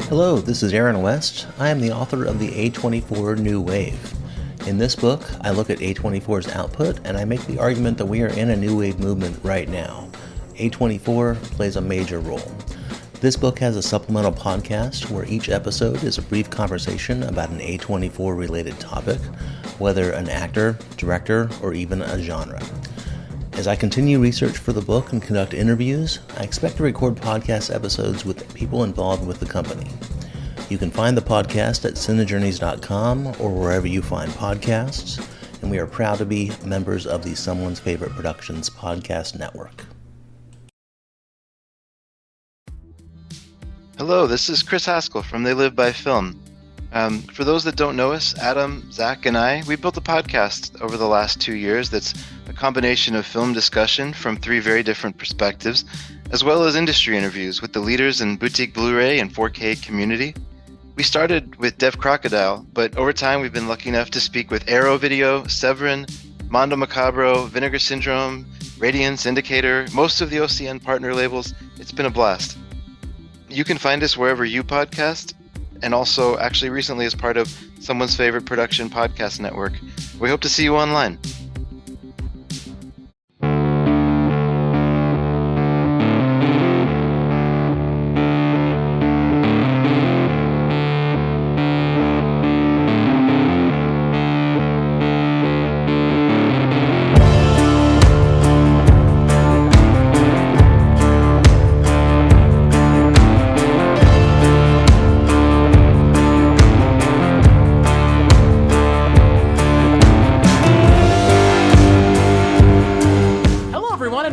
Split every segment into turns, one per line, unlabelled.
Hello, this is Aaron West. I am the author of the A24 New Wave. In this book, I look at A24's output and I make the argument that we are in a new wave movement right now. A24 plays a major role. This book has a supplemental podcast where each episode is a brief conversation about an A24 related topic, whether an actor, director, or even a genre. As I continue research for the book and conduct interviews, I expect to record podcast episodes with people involved with the company. You can find the podcast at cinejourneys.com or wherever you find podcasts, and we are proud to be members of the Someone's Favorite Productions podcast network.
Hello, this is Chris Haskell from They Live by Film. For those that don't know us, Adam, Zach, and I, we built a podcast over the last 2 years that's a combination of film discussion from 3 very different perspectives, as well as industry interviews with the leaders in boutique Blu-ray and 4K community. We started with Dev Crocodile, but over time we've been lucky enough to speak with Arrow Video, Severin, Mondo Macabro, Vinegar Syndrome, Radiance, Indicator, most of the OCN partner labels. It's been a blast. You can find us wherever you podcast, and also actually recently as part of Someone's Favorite Production podcast network. We hope to see you online.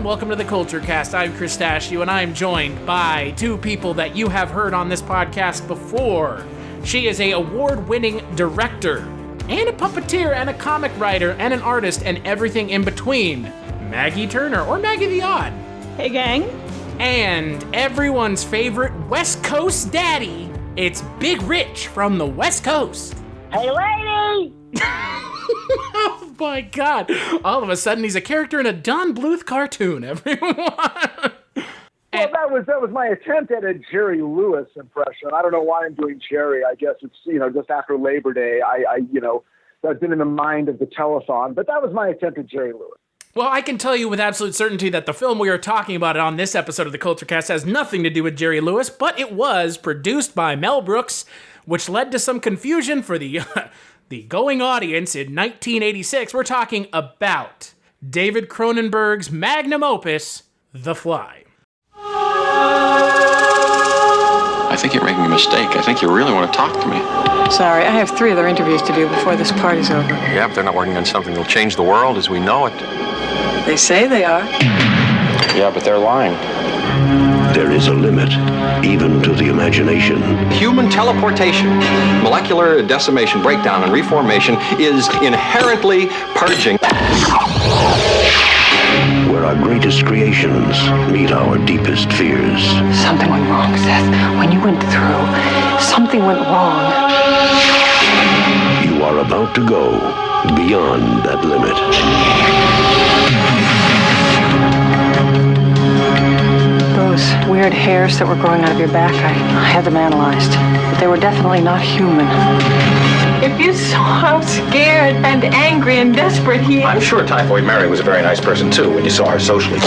Welcome to the Kulturecast. I'm Chris Stachiw, and I'm joined by 2 people that you have heard on this podcast before. She is a award-winning director, and a puppeteer, and a comic writer, and an artist, and everything in between. Maggie Turner, or Maggie the Odd.
Hey, gang.
And everyone's favorite West Coast daddy, it's Big Rich from the West Coast.
Hey, lady!
Oh my god. All of a sudden he's a character in a Don Bluth cartoon, everyone.
Well, that was my attempt at a Jerry Lewis impression. I don't know why I'm doing Jerry. I guess it's, just after Labor Day. I've been in the mind of the telethon, but that was my attempt at Jerry Lewis.
Well, I can tell you with absolute certainty that the film we are talking about on this episode of the Kulturecast has nothing to do with Jerry Lewis, but it was produced by Mel Brooks, which led to some confusion for the going audience in 1986. We're talking about David Cronenberg's magnum opus, The Fly.
I think you're making a mistake. I think you really want to talk to me.
Sorry, I have 3 other interviews to do before this party's over.
Yeah, but they're not working on something that'll change the world as we know it.
They say they are.
Yeah, but they're lying.
There is a limit, even to the imagination.
Human teleportation, molecular decimation, breakdown, and reformation is inherently purging.
Where our greatest creations meet our deepest fears.
Something went wrong, Seth. When you went through, something went wrong.
You are about to go beyond that limit.
Those weird hairs that were growing out of your back, I had them analyzed. But they were definitely not human.
If you saw how scared and angry and desperate he is...
I'm sure Typhoid Mary was a very nice person, too, when you saw her socially.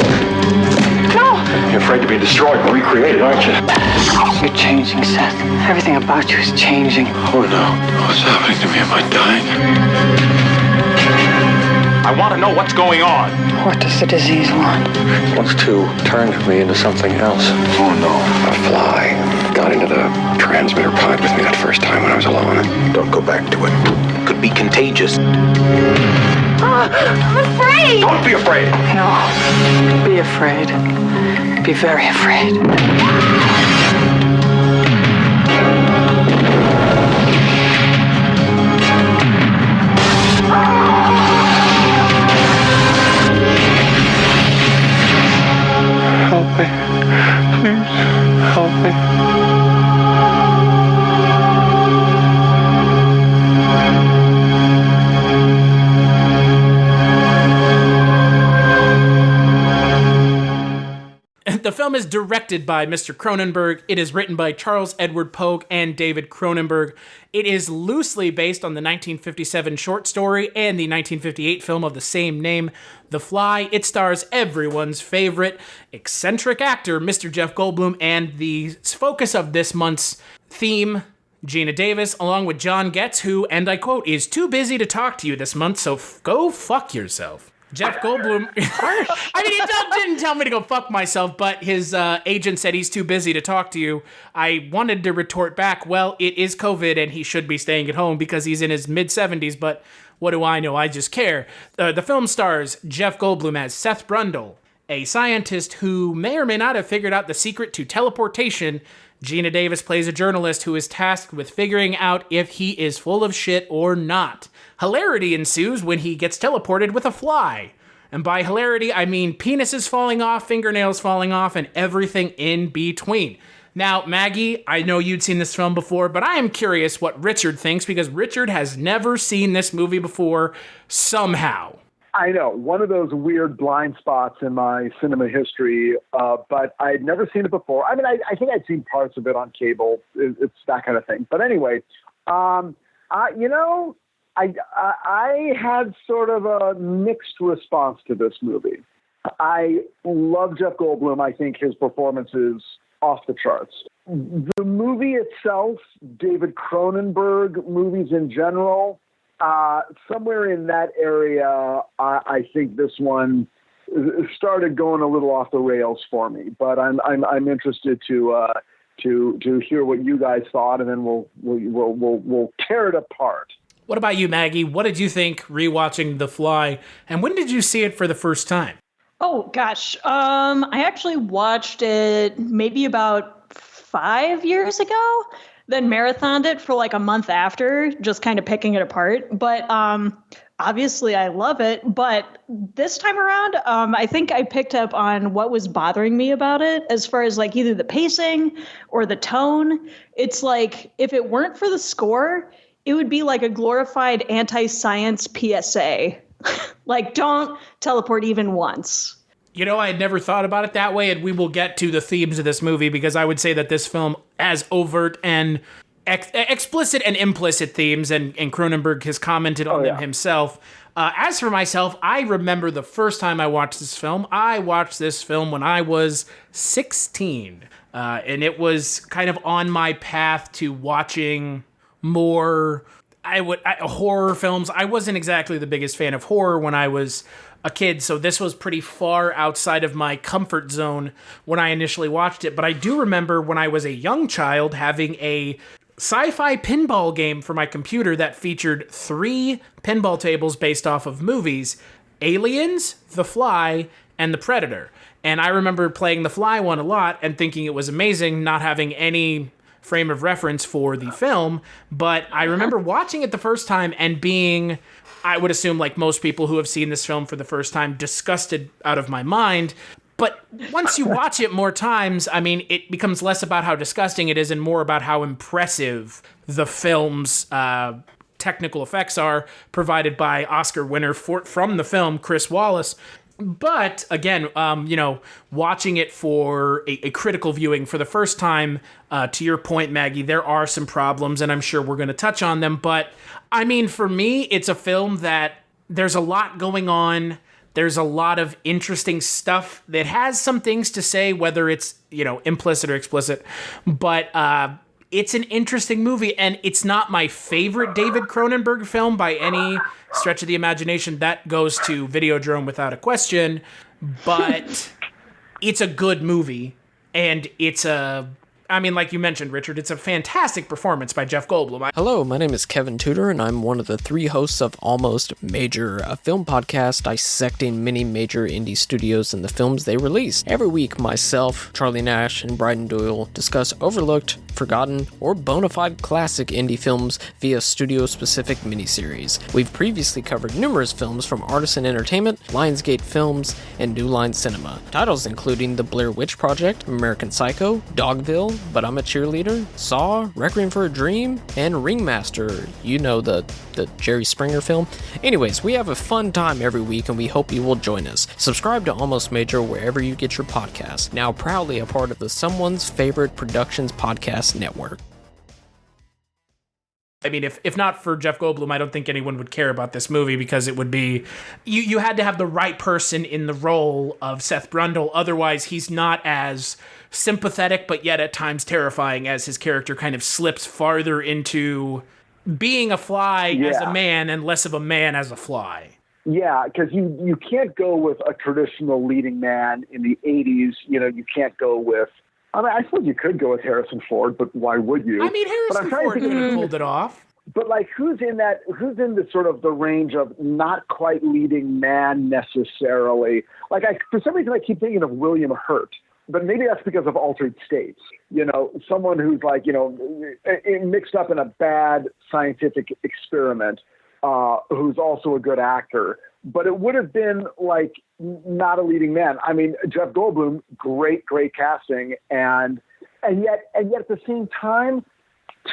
No!
You're afraid to be destroyed and recreated, aren't you?
You're changing, Seth. Everything about you is changing.
Oh, no. What's happening to me? Am I dying? I want to know what's going on.
What does the disease want?
It wants to turn me into something else. Oh, no. A fly got into the transmitter pod with me that first time when I was alone. Don't go back to it. It could be contagious.
I'm afraid!
Don't be afraid!
No. Be afraid. Be very afraid.
Help me. Please, help me.
The film is directed by Mr. Cronenberg. It is written by Charles Edward Pogue and David Cronenberg. It is loosely based on the 1957 short story and the 1958 film of the same name, The Fly. It stars everyone's favorite eccentric actor, Mr. Jeff Goldblum, and the focus of this month's theme, Geena Davis, along with John Getz, who, and I quote, is too busy to talk to you this month, so go fuck yourself. Jeff Goldblum, I mean, he didn't tell me to go fuck myself, but his agent said he's too busy to talk to you. I wanted to retort back, well, it is COVID and he should be staying at home because he's in his mid-70s, but what do I know? I just care. The film stars Jeff Goldblum as Seth Brundle, a scientist who may or may not have figured out the secret to teleportation. Geena Davis plays a journalist who is tasked with figuring out if he is full of shit or not. Hilarity ensues when he gets teleported with a fly. And by hilarity, I mean penises falling off, fingernails falling off, and everything in between. Now, Maggie, I know you'd seen this film before, but I am curious what Richard thinks, because Richard has never seen this movie before somehow.
I know, one of those weird blind spots in my cinema history, but I'd never seen it before. I mean, I think I'd seen parts of it on cable. It's that kind of thing. But anyway, I had sort of a mixed response to this movie. I love Jeff Goldblum. I think his performance is off the charts. The movie itself, David Cronenberg movies in general, somewhere in that area, I think this one started going a little off the rails for me. But I'm interested to hear what you guys thought, and then we'll tear it apart.
What about you, Maggie? What did you think rewatching The Fly, and when did you see it for the first time?
Oh, gosh. I actually watched it maybe about 5 years ago, then marathoned it for like a month after, just kind of picking it apart. But obviously I love it. But this time around, I think I picked up on what was bothering me about it as far as like either the pacing or the tone. It's like if it weren't for the score, it would be like a glorified anti-science PSA. Like, don't teleport even once.
You know, I had never thought about it that way, and we will get to the themes of this movie, because I would say that this film has overt and explicit and implicit themes, and Cronenberg has commented on them himself. As for myself, I remember the first time I watched this film. I watched this film when I was 16, and it was kind of on my path to watching more horror films. I wasn't exactly the biggest fan of horror when I was a kid, so this was pretty far outside of my comfort zone when I initially watched it. But I do remember when I was a young child having a sci-fi pinball game for my computer that featured 3 pinball tables based off of movies: Aliens, The Fly, and The Predator. And I remember playing The Fly one a lot and thinking it was amazing, not having any frame of reference for the film. But I remember watching it the first time and being, I would assume like most people who have seen this film for the first time, disgusted out of my mind. But once you watch it more times, I mean, it becomes less about how disgusting it is and more about how impressive the film's technical effects are, provided by Oscar winner from the film, Chris Wallace. But again, watching it for a critical viewing for the first time, to your point, Maggie, there are some problems, and I'm sure we're going to touch on them. But I mean, for me, it's a film that there's a lot going on. There's a lot of interesting stuff that has some things to say, whether it's, implicit or explicit. But it's an interesting movie, and it's not my favorite David Cronenberg film by any stretch of the imagination. That goes to Videodrome without a question. But it's a good movie, and like you mentioned, Richard, it's a fantastic performance by Jeff Goldblum.
Hello, my name is Kevin Tudor, and I'm one of the 3 hosts of Almost Major, a film podcast dissecting many major indie studios and the films they release. Every week, myself, Charlie Nash, and Bryden Doyle discuss overlooked forgotten, or bona fide classic indie films via studio-specific miniseries. We've previously covered numerous films from Artisan Entertainment, Lionsgate Films, and New Line Cinema. Titles including The Blair Witch Project, American Psycho, Dogville, But I'm a Cheerleader, Saw, Requiem for a Dream, and Ringmaster. You know, the Jerry Springer film. Anyways, we have a fun time every week and we hope you will join us. Subscribe to Almost Major wherever you get your podcasts. Now proudly a part of the Someone's Favorite Productions podcast network.
I mean, if not for Jeff Goldblum, I don't think anyone would care about this movie because it would be... You had to have the right person in the role of Seth Brundle. Otherwise, he's not as sympathetic, but yet at times terrifying as his character kind of slips farther into being a fly as a man and less of a man as a fly.
Yeah, because you can't go with a traditional leading man in the 80s. You know, you can't go with... I mean, I suppose you could go with Harrison Ford, but why would you?
I mean, Harrison Ford could have pulled it off.
But like, who's in the sort of the range of not quite leading man necessarily? Like, for some reason, I keep thinking of William Hurt, but maybe that's because of Altered States. You know, someone who's like, you know, mixed up in a bad scientific experiment, who's also a good actor. But it would have been like not a leading man. I mean, Jeff Goldblum, great casting, and yet at the same time,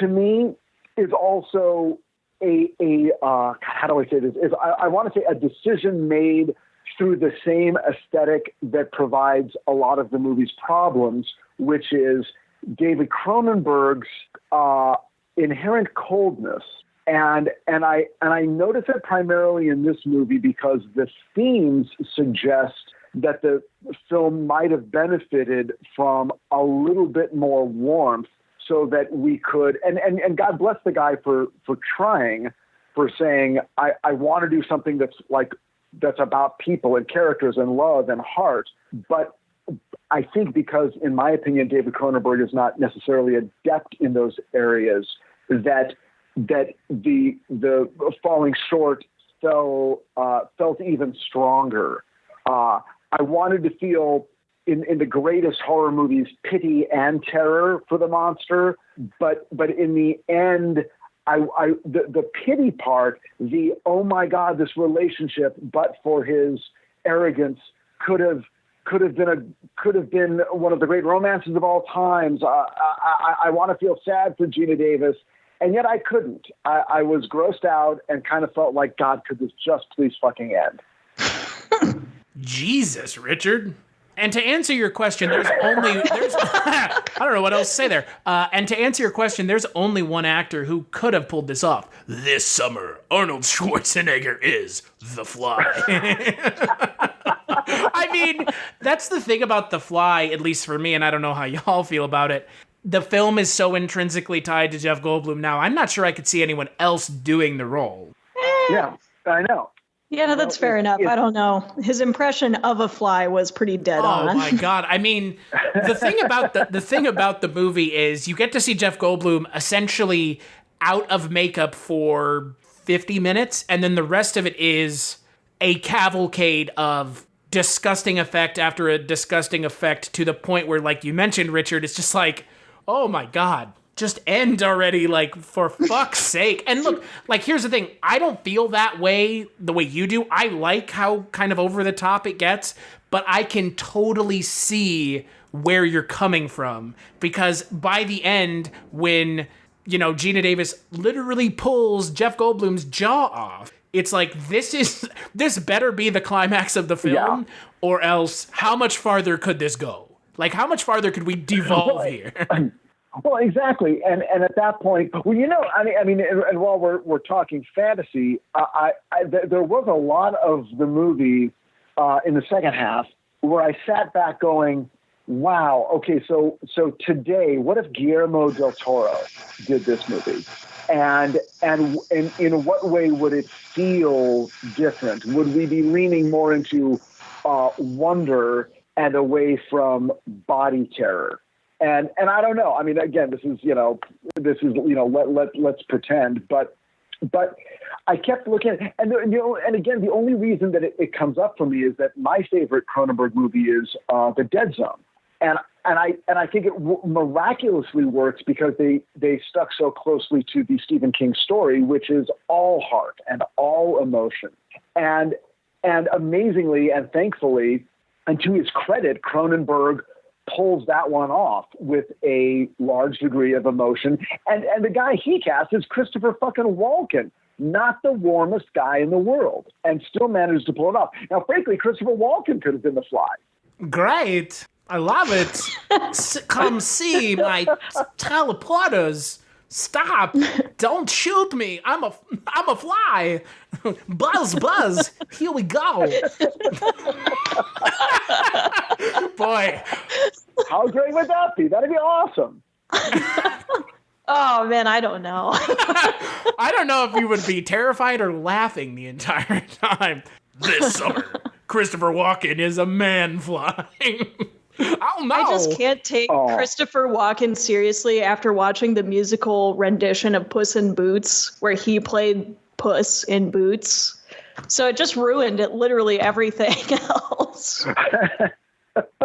to me, is also how do I say this? I want to say a decision made through the same aesthetic that provides a lot of the movie's problems, which is David Cronenberg's inherent coldness. And I notice it primarily in this movie because the themes suggest that the film might have benefited from a little bit more warmth so that we could, and God bless the guy for trying, for saying, I want to do something that's about people and characters and love and heart. But I think because, in my opinion, David Cronenberg is not necessarily adept in those areas, that the falling short felt even stronger. I wanted to feel in the greatest horror movies pity and terror for the monster, but in the end, the pity part, the oh my God, this relationship, but for his arrogance, could have been one of the great romances of all times. I want to feel sad for Geena Davis. And yet I couldn't. I was grossed out and kind of felt like, God, could this just please fucking end?
Jesus, Richard. And to answer your question, there's I don't know what else to say there. And to answer your question, there's only one actor who could have pulled this off. This summer, Arnold Schwarzenegger is The Fly. I mean, that's the thing about The Fly, at least for me, and I don't know how y'all feel about it. The film is so intrinsically tied to Jeff Goldblum now, I'm not sure I could see anyone else doing the role.
Yeah, I know.
Yeah, no, that's fair enough. I don't know. His impression of a fly was pretty dead on.
Oh my God. I mean, the thing about the movie is you get to see Jeff Goldblum essentially out of makeup for 50 minutes, and then the rest of it is a cavalcade of disgusting effect after a disgusting effect, to the point where, like you mentioned, Richard, it's just like, oh my God, just end already, like, for fuck's sake. And look, like, here's the thing. I don't feel that way the way you do. I like how kind of over the top it gets, but I can totally see where you're coming from. Because by the end, when, you know, Geena Davis literally pulls Jeff Goldblum's jaw off, it's like, this better be the climax of the film, or else how much farther could this go? Like, how much farther could we devolve here?
Well, exactly, and at that point, well, you know, I mean, and while we're talking fantasy, there was a lot of the movie in the second half where I sat back going, "Wow, okay, so today, what if Guillermo del Toro did this movie, and in what way would it feel different? Would we be leaning more into wonder and away from body terror?" And I don't know. I mean, again, this is let's pretend, but I kept looking at it, and again, the only reason that it comes up for me is that my favorite Cronenberg movie is The Dead Zone. And I think it miraculously works because they stuck so closely to the Stephen King story, which is all heart and all emotion. And amazingly and thankfully, and to his credit, Cronenberg pulls that one off with a large degree of emotion. And the guy he cast is Christopher fucking Walken, not the warmest guy in the world, and still managed to pull it off. Now, frankly, Christopher Walken could have been the Fly.
Great. I love it. Come see my teleporters. Stop. Don't shoot me. I'm a fly. Buzz, buzz. Here we go. Boy.
How great would that be? That'd be awesome.
Oh, man, I don't know.
I don't know if you would be terrified or laughing the entire time. This summer, Christopher Walken is a man flying. Oh, no.
I just can't take Christopher Walken seriously after watching the musical rendition of Puss in Boots, where he played Puss in Boots. So it just ruined it, literally everything else.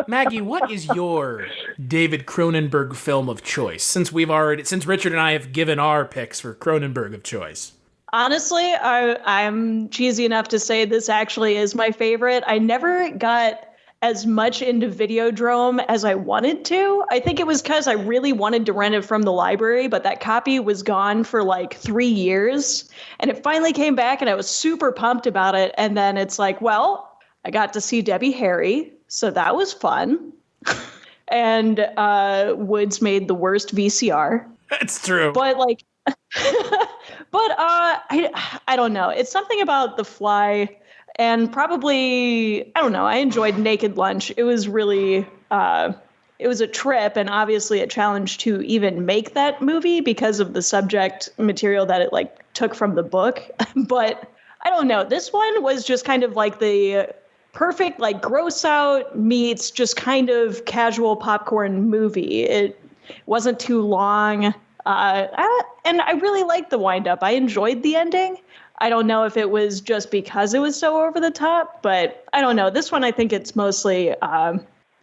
Maggie, what is your David Cronenberg film of choice? Since Richard and I have given our picks for Cronenberg of choice.
Honestly, I'm cheesy enough to say this actually is my favorite. I never got as much into Videodrome as I wanted to. I think it was because I really wanted to rent it from the library, but that copy was gone for like 3 years. And it finally came back and I was super pumped about it. And then it's like, well, I got to see Debbie Harry, so that was fun. And Woods made the worst VCR.
That's true.
But like, I don't know. It's something about The Fly. And probably, I don't know, I enjoyed Naked Lunch. It was really, it was a trip and obviously a challenge to even make that movie because of the subject material that it like took from the book. But I don't know, this one was just kind of like the perfect like gross out meets just kind of casual popcorn movie. It wasn't too long. And I really liked the wind up. I enjoyed the ending. I don't know if it was just because it was so over the top, but I don't know. This one, I think it's mostly, I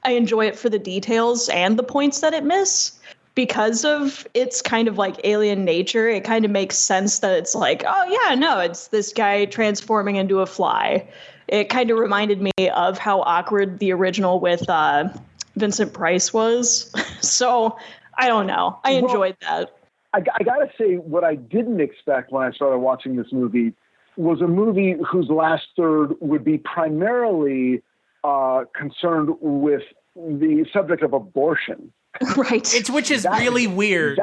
enjoy it for the details and the points that it miss. Because of its kind of like alien nature, it kind of makes sense that it's like, oh yeah, no, it's this guy transforming into a fly. It kind of reminded me of how awkward the original with Vincent Price was. So I don't know. I enjoyed that.
I got to say, what I didn't expect when I started watching this movie was a movie whose last third would be primarily concerned with the subject of abortion.
Right.
Which is really weird.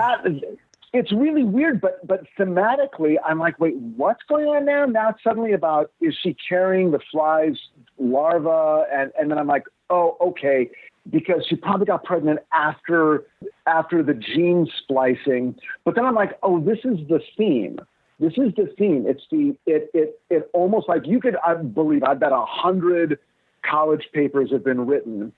It's really weird, but thematically, I'm like, wait, what's going on now? Now it's suddenly about, is she carrying the fly's larva? And then I'm like, oh, okay. Because she probably got pregnant after the gene splicing. But then I'm like, oh, this is the theme. This is the theme. It almost like you could, I bet 100 college papers have been written.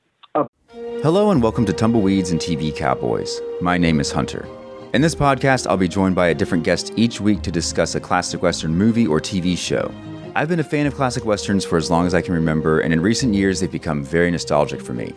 Hello and welcome to Tumbleweeds and TV Cowboys. My name is Hunter. In this podcast, I'll be joined by a different guest each week to discuss a classic Western movie or TV show. I've been a fan of classic Westerns for as long as I can remember, and in recent years, they've become very nostalgic for me.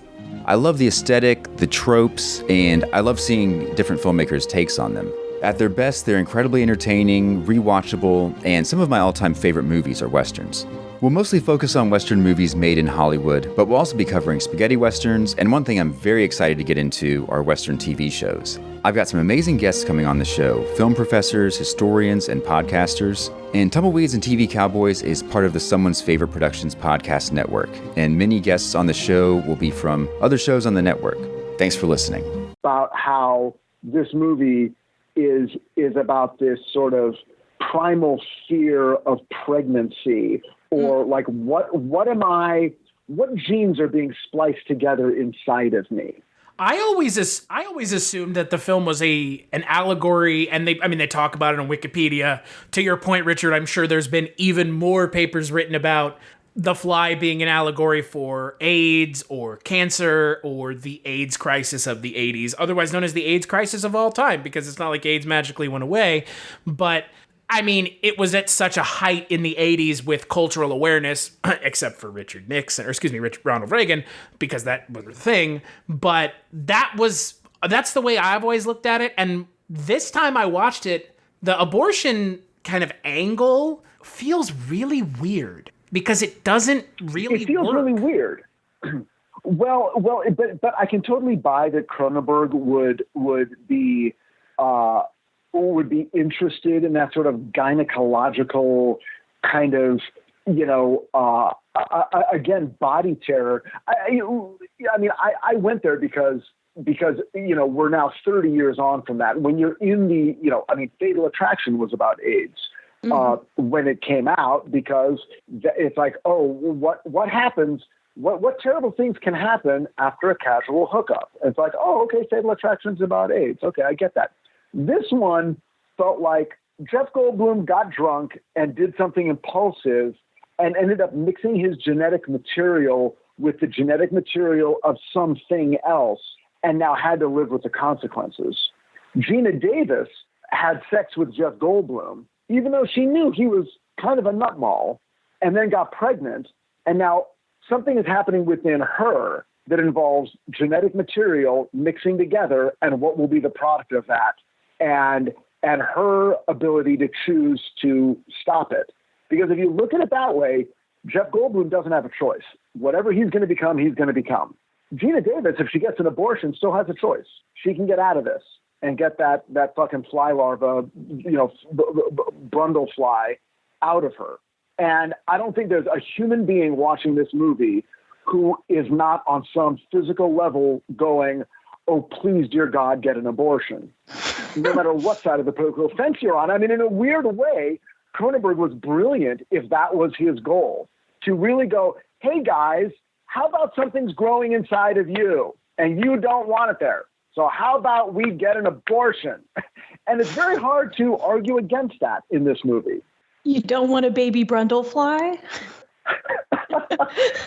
I love the aesthetic, the tropes, and I love seeing different filmmakers' takes on them. At their best, they're incredibly entertaining, rewatchable, and some of my all-time favorite movies are Westerns. We'll mostly focus on Western movies made in Hollywood, but we'll also be covering spaghetti Westerns, and one thing I'm very excited to get into are Western TV shows. I've got some amazing guests coming on the show, film professors, historians, and podcasters. And Tumbleweeds and TV Cowboys is part of the Someone's Favorite Productions podcast network, and many guests on the show will be from other shows on the network. Thanks for listening.
About how this movie is about this sort of primal fear of pregnancy, or like what genes are being spliced together inside of me.
I always assumed that the film was an allegory, and they talk about it on Wikipedia. To your point, Richard, I'm sure there's been even more papers written about The Fly being an allegory for AIDS or cancer or the AIDS crisis of the 80s, otherwise known as the AIDS crisis of all time, because it's not like AIDS magically went away. But I mean, it was at such a height in the 80s with cultural awareness, except for Richard Nixon, or excuse me, Ronald Reagan, because that was a thing. But that's the way I've always looked at it. And this time I watched it, the abortion kind of angle feels really weird because it doesn't really
It feels
work.
really weird. Well, but I can totally buy that Cronenberg would be interested in that sort of gynecological kind of, again, body terror. I went there because we're now 30 years on from that. When you're in the, Fatal Attraction was about AIDS. When it came out, because it's like, oh, what happens? What terrible things can happen after a casual hookup? And it's like, oh, okay, Fatal Attraction's about AIDS. Okay, I get that. This one felt like Jeff Goldblum got drunk and did something impulsive and ended up mixing his genetic material with the genetic material of something else and now had to live with the consequences. Geena Davis had sex with Jeff Goldblum, even though she knew he was kind of a nutball, and then got pregnant, and now something is happening within her that involves genetic material mixing together and what will be the product of that, and her ability to choose to stop it. Because if you look at it that way, Jeff Goldblum doesn't have a choice. Whatever he's going to become, he's going to become. Geena Davis, if she gets an abortion, still has a choice. She can get out of this and get that fucking fly larva, Brundle fly out of her. And I don't think there's a human being watching this movie who is not on some physical level going, oh, please, dear God, get an abortion. No matter what side of the political fence you're on. I mean, in a weird way, Cronenberg was brilliant if that was his goal, to really go, hey, guys, how about something's growing inside of you and you don't want it there? So how about we get an abortion? And it's very hard to argue against that in this movie.
You don't want a baby Brundle fly?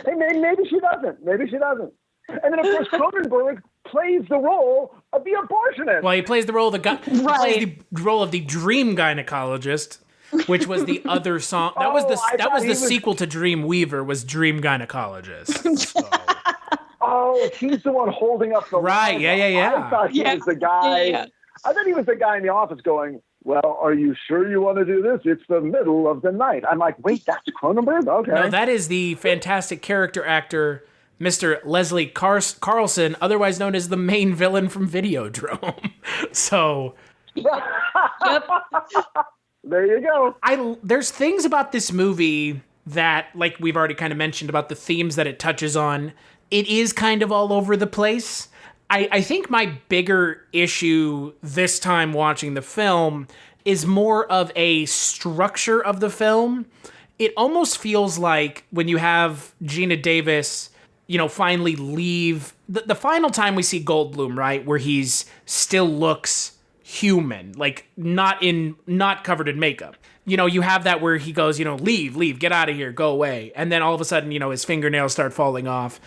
Hey, maybe she doesn't. Maybe she doesn't. And then, of course, Cronenberg plays the role of the abortionist.
Well, he plays the role of the he plays the role of the dream gynecologist, which was the other song. That was the sequel to Dream Weaver, was Dream Gynecologist. So.
Oh, he's the one holding up the
right.
line.
Yeah.
I thought he was the guy. Yeah. I thought he was the guy in the office going, well, are you sure you want to do this? It's the middle of the night. I'm like, wait, that's Cronenberg? Okay.
No, that is the fantastic character actor, Mr. Leslie Carlson, otherwise known as the main villain from Videodrome. So,
there you go.
There's things about this movie that, like we've already kind of mentioned about the themes that it touches on, it is kind of all over the place. I think my bigger issue this time watching the film is more of a structure of the film. It almost feels like when you have Geena Davis, finally leave the final time we see Goldblum, right, where he's still looks human, like not covered in makeup. You have that where he goes, leave, get out of here, go away. And then all of a sudden, his fingernails start falling off.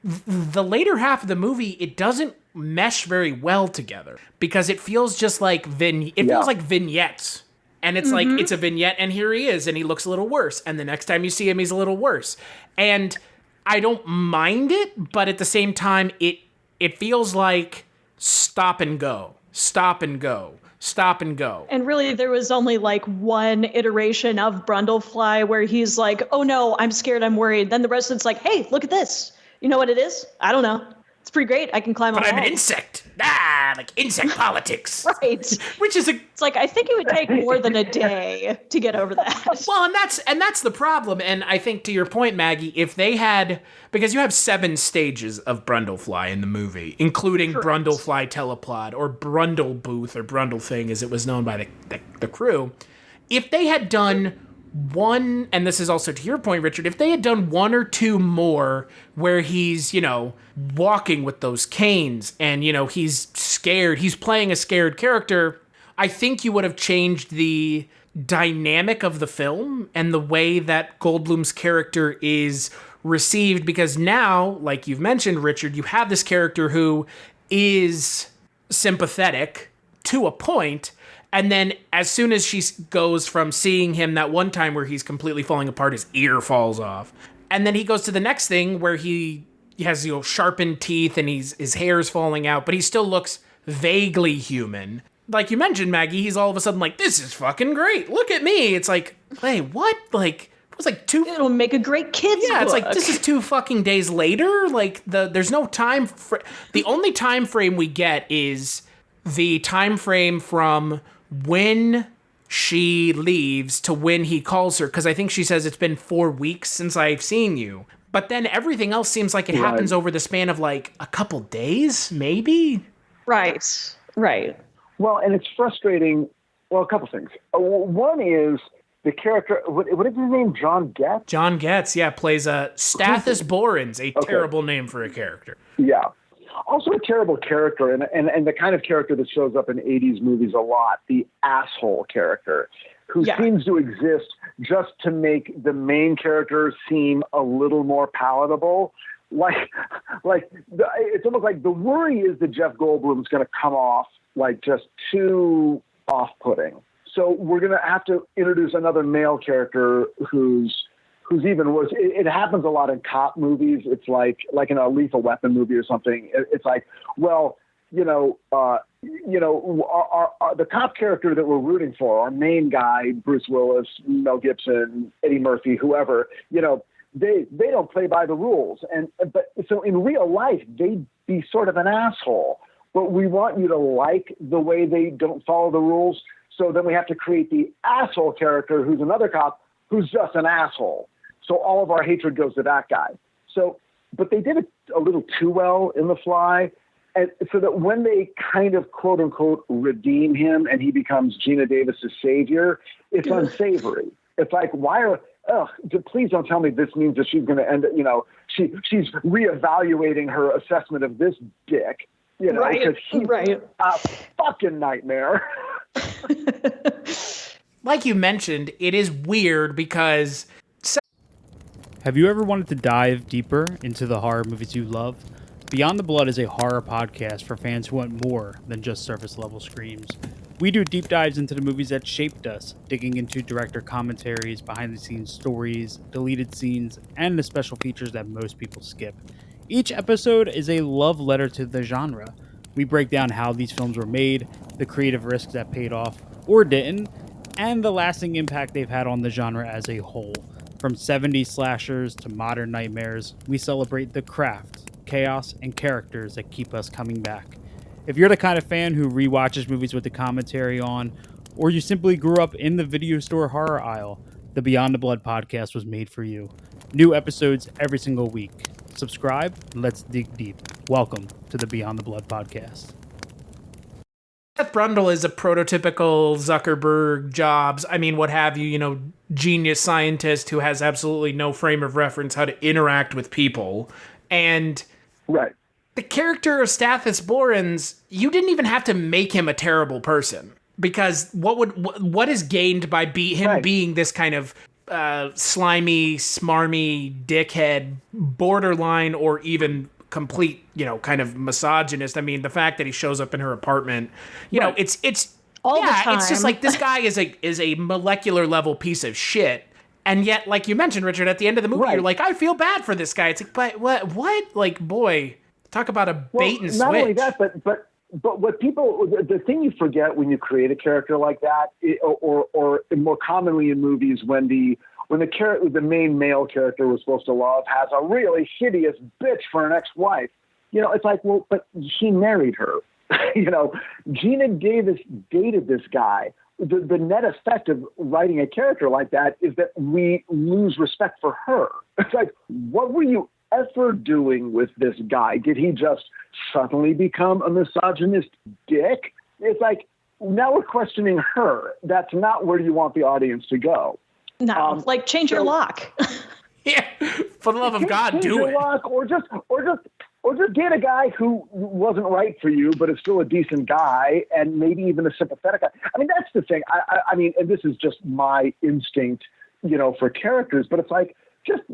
The later half of the movie, it doesn't mesh very well together because it feels just like feels like vignettes. And it's like, it's a vignette and here he is and he looks a little worse. And the next time you see him, he's a little worse. And I don't mind it, but at the same time, it feels like stop and go.
And really, there was only like one iteration of Brundlefly where he's like, oh no, I'm scared, I'm worried. Then the rest of it's like, hey, look at this. You know what it is? I don't know. It's pretty great. I can climb on.
But I'm an insect. Like insect politics.
Right.
Which is it's
like, I think it would take more than a day to get over that.
Well, and that's the problem. And I think to your point, Maggie, if they had, because you have 7 stages of Brundlefly in the movie, including
Correct.
Brundlefly Teleplod or Brundle Booth or Brundle Thing as it was known by the crew. If they had done one, and this is also to your point, Richard, if they had done 1 or 2 more where he's, walking with those canes and, he's scared, he's playing a scared character, I think you would have changed the dynamic of the film and the way that Goldblum's character is received, because now, like you've mentioned, Richard, you have this character who is sympathetic to a point, And then as soon as she goes from seeing him that one time where he's completely falling apart, his ear falls off. And then he goes to the next thing where he has, sharpened teeth and his hair's falling out, but he still looks vaguely human. Like you mentioned, Maggie, he's all of a sudden like, this is fucking great. Look at me. It's like, hey, what? Like, it was like
it'll make a great kid's book.
It's like, this is 2 fucking days later. Like, there's no time. The only time frame we get is the time frame from when she leaves to when he calls her. Because I think she says it's been 4 weeks since I've seen you. But then everything else seems like it happens over the span of like a couple days, maybe?
Right.
Well, and it's frustrating. Well, a couple things. One is the character, what is his name? John Getz?
John Getz, plays Stathis Borans, a terrible name for a character.
Yeah. Also a terrible character, and the kind of character that shows up in 80s movies a lot, the asshole character, who seems to exist just to make the main character seem a little more palatable. It's almost like the worry is that Jeff Goldblum is going to come off like just too off-putting. So we're going to have to introduce another male character who's even worse. It happens a lot in cop movies. It's like in a Lethal Weapon movie or something. It's like, well, the cop character that we're rooting for, our main guy, Bruce Willis, Mel Gibson, Eddie Murphy, whoever, they don't play by the rules. But so in real life, they'd be sort of an asshole. But we want you to like the way they don't follow the rules. So then we have to create the asshole character who's another cop who's just an asshole. So all of our hatred goes to that guy. But they did it a little too well in The Fly. And so that when they kind of quote unquote redeem him and he becomes Geena Davis's savior, it's unsavory. It's like, please don't tell me this means that she's going to end, she's reevaluating her assessment of this dick. Because he's a fucking nightmare.
Like you mentioned, it is weird because...
Have you ever wanted to dive deeper into the horror movies you love? Beyond the Blood is a horror podcast for fans who want more than just surface-level screams. We do deep dives into the movies that shaped us, digging into director commentaries, behind-the-scenes stories, deleted scenes, and the special features that most people skip. Each episode is a love letter to the genre. We break down how these films were made, the creative risks that paid off or didn't, and the lasting impact they've had on the genre as a whole. From 70s slashers to modern nightmares, we celebrate the craft, chaos, and characters that keep us coming back. If you're the kind of fan who rewatches movies with the commentary on, or you simply grew up in the video store horror aisle, the Beyond the Blood podcast was made for you. New episodes every single week. Subscribe, and let's dig deep. Welcome to the Beyond the Blood podcast.
Seth Brundle is a prototypical Zuckerberg, Jobs, what have you, genius scientist who has absolutely no frame of reference how to interact with people. And the character of Stathis Borans, you didn't even have to make him a terrible person, because what is gained by him being this kind of slimy, smarmy, dickhead, borderline, or even complete, kind of misogynist. The fact that he shows up in her apartment, it's all the time. It's just like, this guy is a molecular level piece of shit. And yet, like you mentioned, Richard, at the end of the movie, you're like, I feel bad for this guy. It's like, but what? Like, boy, talk about a bait and switch. Not only that,
but what the thing you forget when you create a character like that, or more commonly in movies, when the main male character we're supposed to love has a really hideous bitch for an ex-wife, it's like, well, but he married her. Geena Davis dated this guy. The net effect of writing a character like that is that we lose respect for her. It's like, what were you ever doing with this guy? Did he just suddenly become a misogynist dick? It's like, now we're questioning her. That's not where you want the audience to go.
No, change your lock.
Yeah, for the love of God, do it.
Lock, or just get a guy who wasn't right for you, but is still a decent guy, and maybe even a sympathetic guy. That's the thing. And this is just my instinct, for characters. But it's like,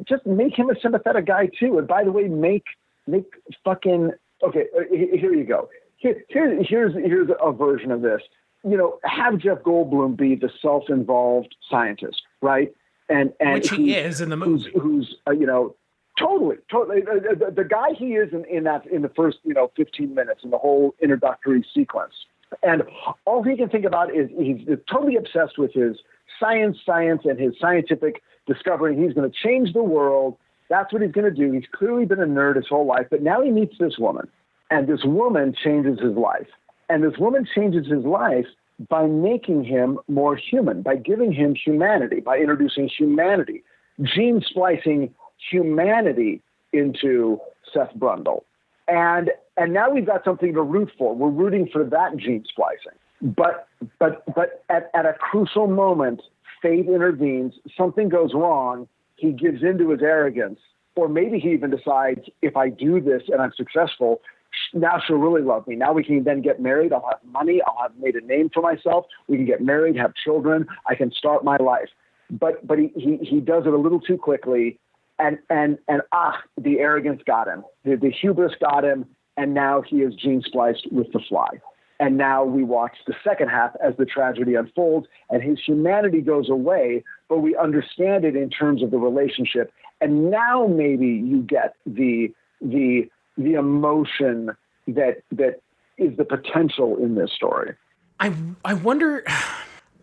just make him a sympathetic guy too. And by the way, make fucking okay. Here you go. Here's a version of this. have Jeff Goldblum be the self-involved scientist, right? And
which he is in the movie.
Who's totally. The guy he is in the first 15 minutes in the whole introductory sequence, and all he can think about is he's totally obsessed with his science and his scientific discovery. He's going to change the world. That's what he's going to do. He's clearly been a nerd his whole life, but now he meets this woman, and this woman changes his life. And this woman changes his life by making him more human, by giving him humanity, by introducing humanity, gene splicing humanity into Seth Brundle. And now we've got something to root for. We're rooting for that gene splicing. But at a crucial moment, fate intervenes, something goes wrong, he gives into his arrogance, or maybe he even decides, if I do this and I'm successful, now she'll really love me. Now we can then get married. I'll have money. I'll have made a name for myself. We can get married, have children. I can start my life. But he does it a little too quickly. And the arrogance got him. The hubris got him. And now he is gene spliced with the fly. And now we watch the second half as the tragedy unfolds and his humanity goes away, but we understand it in terms of the relationship. And now maybe you get the emotion that is the potential in this story.
I wonder,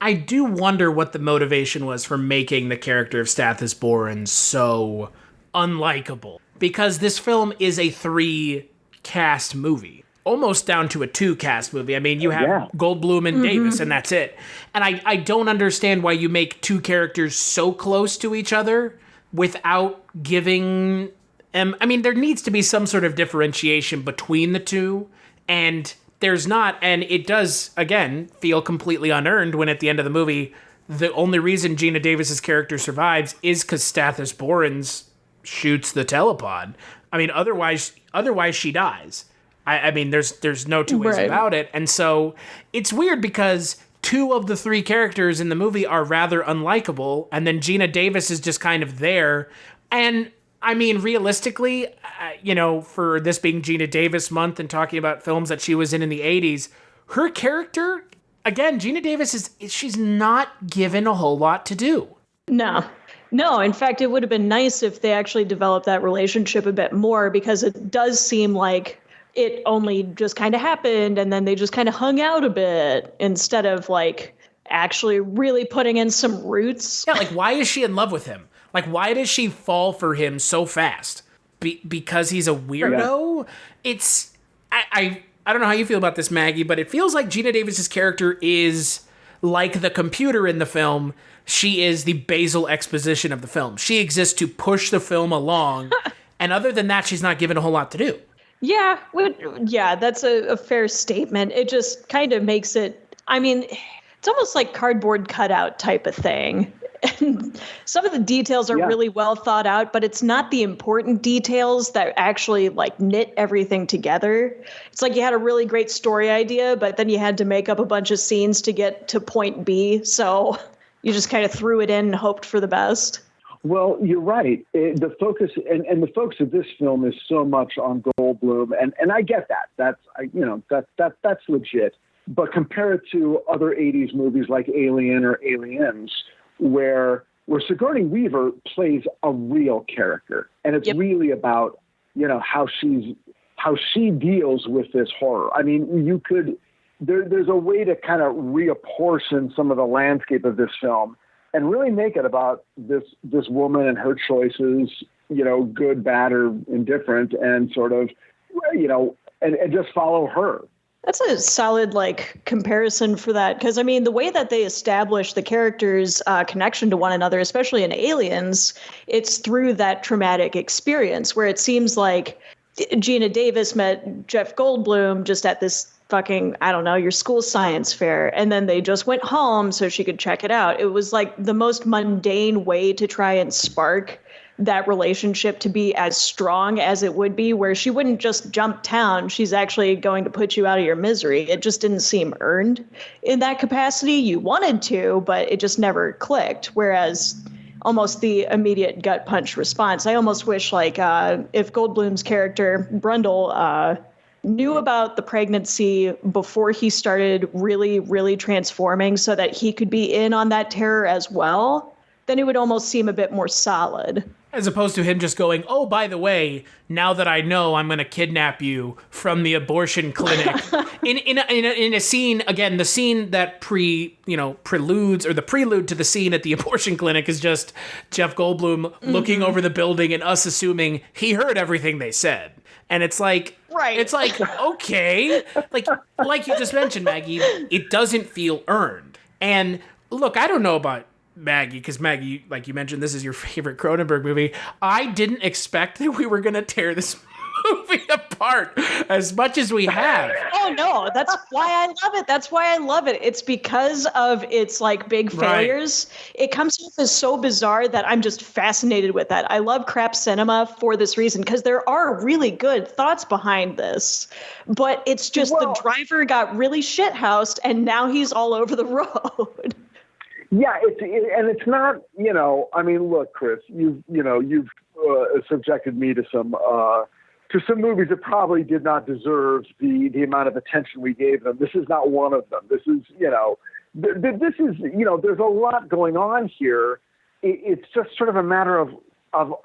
I do wonder what the motivation was for making the character of Stathis Borans so unlikable, because this film is a 3-cast movie, almost down to a 2-cast movie. I mean, you have Goldblum and Davis, and that's it. And I don't understand why you make 2 characters so close to each other without giving... I mean, there needs to be some sort of differentiation between the two, and there's not, and it does, again, feel completely unearned when at the end of the movie, the only reason Geena Davis's character survives is because Stathis Borans shoots the telepod. I mean, otherwise she dies. I mean, there's no two ways about it, and so it's weird because 2 of the 3 characters in the movie are rather unlikable, and then Geena Davis is just kind of there, and I mean, realistically, for this being Geena Davis month and talking about films that she was in the 80s, her character, again, Geena Davis she's not given a whole lot to do.
No, in fact, it would have been nice if they actually developed that relationship a bit more, because it does seem like it only just kind of happened and then they just kind of hung out a bit instead of like actually really putting in some roots.
Yeah, like why is she in love with him? Like, why does she fall for him so fast? Because he's a weirdo? Yeah. It's... I don't know how you feel about this, Maggie, but it feels like Geena Davis's character is like the computer in the film. She is the basal exposition of the film. She exists to push the film along, and other than that, she's not given a whole lot to do. Yeah,
that's a fair statement. It just kind of makes it... I mean, it's almost like cardboard cutout type of thing. And some of the details are really well thought out, but it's not the important details that actually like knit everything together. It's like you had a really great story idea, but then you had to make up a bunch of scenes to get to point B. So you just kind of threw it in and hoped for the best.
Well, you're right. The focus and the focus of this film is so much on Goldblum, and I get that. That's legit. But compare it to other 80s movies like Alien or Aliens, where Sigourney Weaver plays a real character, and it's really about how she deals with this horror. I mean, there's a way to kind of reapportion some of the landscape of this film and really make it about this woman and her choices, good, bad, or indifferent, and sort of and just follow her.
That's a solid comparison for that, because I mean the way that they establish the characters' connection to one another, especially in Aliens, it's through that traumatic experience where it seems like Geena Davis met Jeff Goldblum just at this fucking, I don't know, your school science fair, and then they just went home so she could check it out. It was like the most mundane way to try and spark that relationship to be as strong as it would be, where she wouldn't just jump town. She's actually going to put you out of your misery. It just didn't seem earned in that capacity. You wanted to, but it just never clicked. Whereas almost the immediate gut punch response, I almost wish if Goldblum's character Brundle knew about the pregnancy before he started really, really transforming so that he could be in on that terror as well, then it would almost seem a bit more solid.
As opposed to him just going, oh, by the way, now that I know, I'm going to kidnap you from the abortion clinic. in a scene, again, the scene that preludes, or the prelude to the scene at the abortion clinic is just Jeff Goldblum looking over the building and us assuming he heard everything they said. And it's like,
right.
It's like, okay. Like you just mentioned, Maggie, it doesn't feel earned. And look, I don't know about Maggie, because Maggie, like you mentioned, this is your favorite Cronenberg movie. I didn't expect that we were going to tear this movie apart as much as we have.
Oh no, that's why I love it. It's because of its like big failures. Right. It comes off as so bizarre that I'm just fascinated with that. I love crap cinema for this reason, because there are really good thoughts behind this, but it's just the driver got really shithoused and now he's all over the road.
Yeah, it's not, I mean, look, Chris, you've subjected me to some movies that probably did not deserve the amount of attention we gave them. This is not one of them. This is, there's a lot going on here. It's just sort of a matter of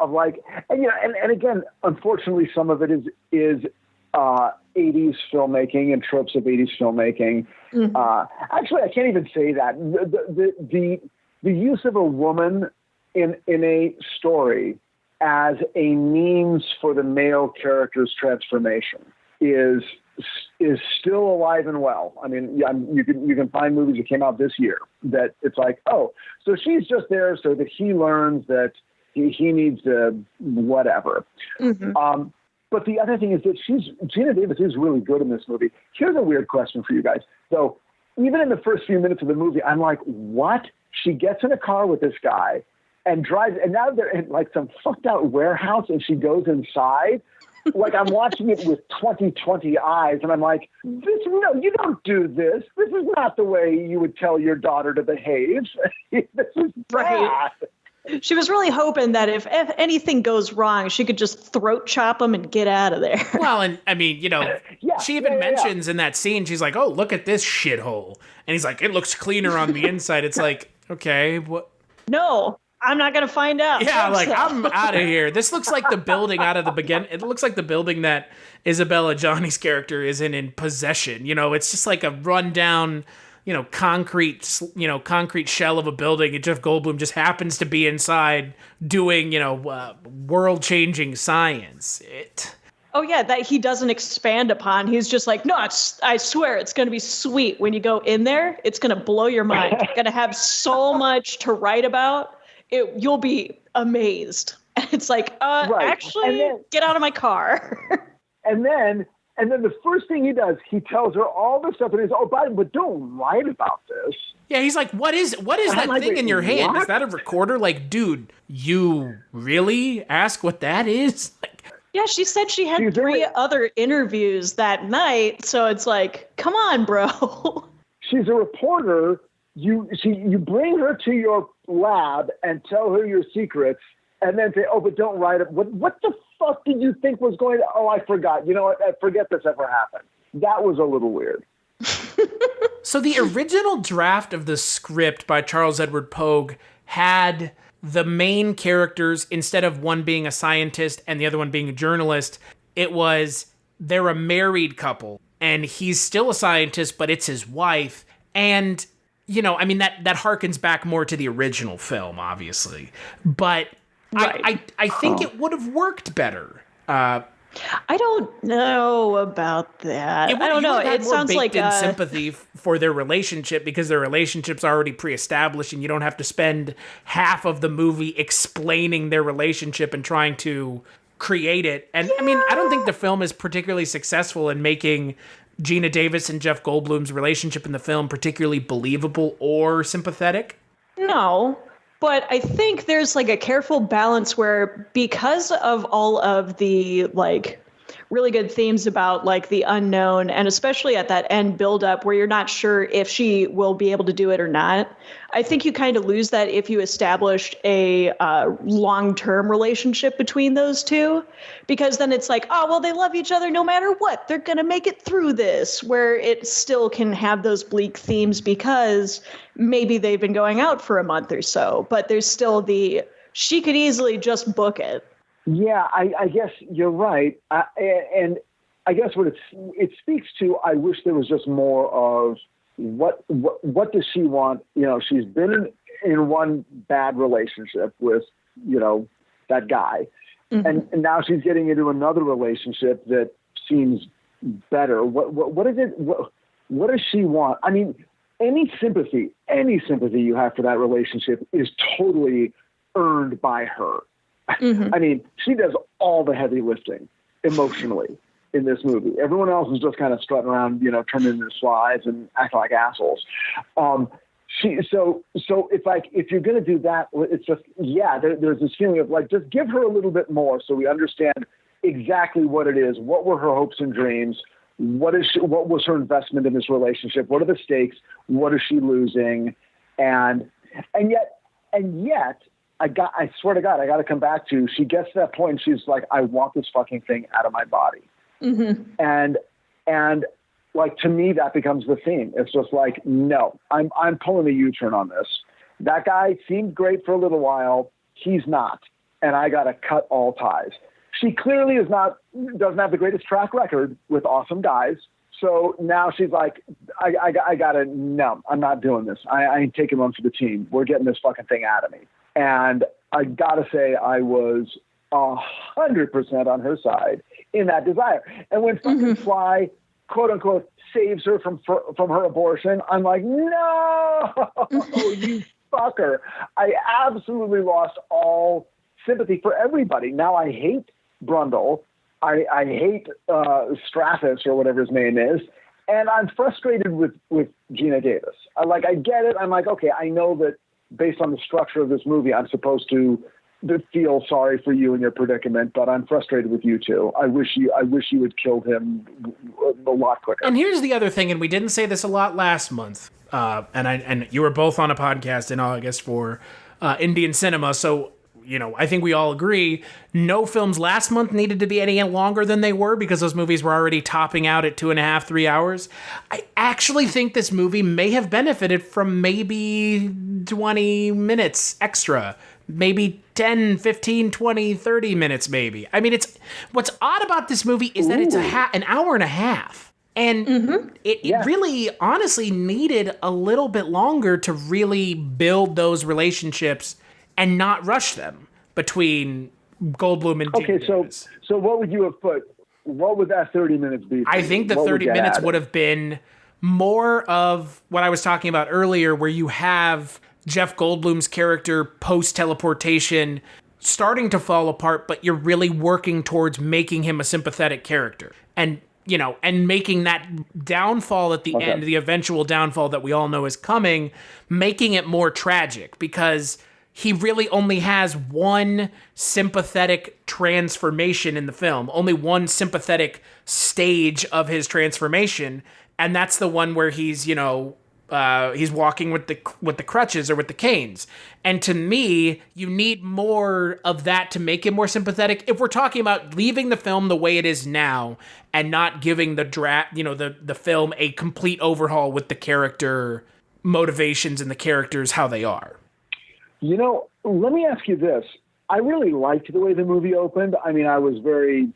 like, and again, unfortunately, some of it is 80s filmmaking and tropes of 80s filmmaking. Mm-hmm. Actually, I can't even say that. The use of a woman in a story as a means for the male character's transformation is still alive and well. I mean, you can find movies that came out this year that it's like, oh, so she's just there so that he learns that he needs to whatever. Mm-hmm. But the other thing is that Geena Davis is really good in this movie. Here's a weird question for you guys. So even in the first few minutes of the movie, I'm like, what? She gets in a car with this guy and drives, and now they're in like some fucked out warehouse and she goes inside. Like I'm watching it with 20/20 eyes and I'm like, no, you don't do this. This is not the way you would tell your daughter to behave. This is bad.
She was really hoping that if anything goes wrong, she could just throat chop him and get out of there.
Well, and I mean, she even mentions in that scene, she's like, oh, look at this shithole. And he's like, it looks cleaner on the inside. It's like, okay, what?
No, I'm not going to find out.
Yeah, like, I'm out of here. This looks like the building out of the beginning. It looks like the building that Isabella Johnny's character is in Possession. It's just like a rundown, concrete shell of a building, and Jeff Goldblum just happens to be inside doing, world-changing science.
Oh yeah, that he doesn't expand upon. He's just like, no, I swear it's going to be sweet. When you go in there, it's going to blow your mind. You're going to have so much to write about. You'll be amazed. And it's like, actually, get out of my car.
And then the first thing he does, he tells her all this stuff, and he's, but don't write about this.
Yeah, he's like, what is that thing in your hand? What? Is that a recorder? Like, dude, you really ask what that is?
Yeah, she said she had 3 other interviews that night, so it's like, come on, bro.
She's a reporter. You bring her to your lab and tell her your secrets, and then say, but don't write it. What the fuck did you think was going to... Oh, I forgot. You know what? I forget this ever happened. That was a little weird.
So the original draft of the script by Charles Edward Pogue had the main characters, instead of one being a scientist and the other one being a journalist, they're a married couple, and he's still a scientist, but it's his wife. And, that harkens back more to the original film, obviously. But right. I think it would have worked better.
I don't know about that. I don't know. It sounds like
sympathy for their relationship, because their relationship's already pre-established, and you don't have to spend half of the movie explaining their relationship and trying to create it. And I mean, I don't think the film is particularly successful in making Geena Davis and Jeff Goldblum's relationship in the film particularly believable or sympathetic.
No. But I think there's like a careful balance where, because of all of the like really good themes about like the unknown, and especially at that end buildup where you're not sure if she will be able to do it or not. I think you kind of lose that if you established a long-term relationship between those two, because then it's like, oh, well, they love each other no matter what. They're going to make it through this, where it still can have those bleak themes because maybe they've been going out for a month or so, but there's still she could easily just book it.
Yeah, I guess you're right. And I guess what it speaks to, I wish there was just more of what does she want? You know, she's been in one bad relationship with, you know, that guy. And now she's getting into another relationship that seems better. What is it? What does she want? I mean, any sympathy you have for that relationship is totally earned by her. I mean, she does all the heavy lifting emotionally in this movie. Everyone else is just kind of strutting around, you know, turning into slides and acting like assholes. So it's like, if you're going to do that, it's just, there's this feeling of like, just give her a little bit more so we understand exactly what it is. What were her hopes and dreams? What was her investment in this relationship? What are the stakes? What is she losing? And yet, I swear to God, I got to come back to, she gets to that point and she's like, I want this fucking thing out of my body. And like, to me, that becomes the theme. It's just like, no, I'm pulling a U-turn on this. That guy seemed great for a little while. He's not. And I got to cut all ties. She clearly doesn't have the greatest track record with awesome guys. So now she's like, I gotta, no, I'm not doing this. I ain't taking one for the team. We're getting this fucking thing out of me. And I gotta say, I was 100% on her side in that desire. And when fucking Fly, quote unquote, saves her from her abortion, I'm like, no, you fucker. I absolutely lost all sympathy for everybody. Now I hate Brundle. I hate Strathis or whatever his name is. And I'm frustrated with Geena Davis. I get it. I'm like, okay, I know that based on the structure of this movie, I'm supposed to feel sorry for you and your predicament, but I'm frustrated with you too. I wish you had killed him a lot quicker.
And here's the other thing, and we didn't say this a lot last month, and you were both on a podcast in August for Indian cinema, so you know, I think we all agree no films last month needed to be any longer than they were because those movies were already topping out at 2.5, 3 hours. I actually think this movie may have benefited from maybe 20 minutes extra, maybe 10, 15, 20, 30 minutes maybe. I mean, what's odd about this movie is that it's an hour and a half. And it really honestly needed a little bit longer to really build those relationships and not rush them between Goldblum and Geena Davis.
So what would you have put? What would that 30 minutes be?
I think the 30 minutes would have been more of what I was talking about earlier, where you have Jeff Goldblum's character post-teleportation starting to fall apart, but you're really working towards making him a sympathetic character. And, you know, and making that downfall at the end, the eventual downfall that we all know is coming, making it more tragic, because he really only has one sympathetic transformation in the film, only one sympathetic stage of his transformation, and that's the one where he's, you know, he's walking with the crutches or with the canes. And to me, you need more of that to make him more sympathetic. If we're talking about leaving the film the way it is now and not giving the film a complete overhaul with the character motivations and the characters how they are.
You know, let me ask you this. I really liked the way the movie opened. I mean, I was very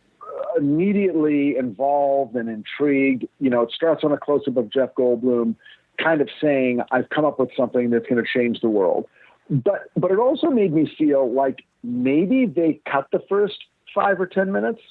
immediately involved and intrigued. You know, it starts on a close-up of Jeff Goldblum kind of saying, I've come up with something that's going to change the world. But it also made me feel like maybe they cut the first 5 or 10 minutes.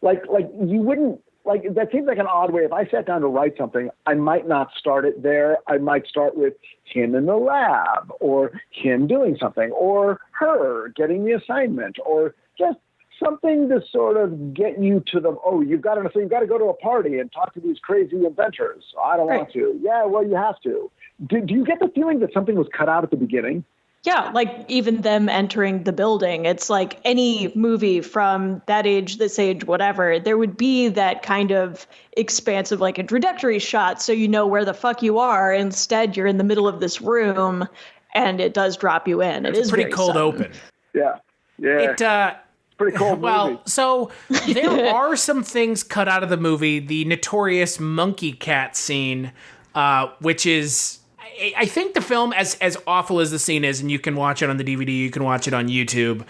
like you wouldn't, like, that seems like an odd way. If I sat down to write something, I might not start it there. I might start with him in the lab, or him doing something, or her getting the assignment, or just something to sort of get you to the, you've got to go to a party and talk to these crazy inventors. I don't want to. Yeah, well, you have to. Do you get the feeling that something was cut out at the beginning?
Yeah, like even them entering the building. It's like any movie from that age, this age, whatever, there would be that kind of expansive like introductory shot so you know where the fuck you are. Instead, you're in the middle of this room and it does drop you in. It's
a pretty
very
cold
sudden.
open.
Yeah. Pretty cold movie.
Well, so there are some things cut out of the movie. The notorious monkey cat scene, which is... I think the film, as awful as the scene is, and you can watch it on the DVD, you can watch it on YouTube,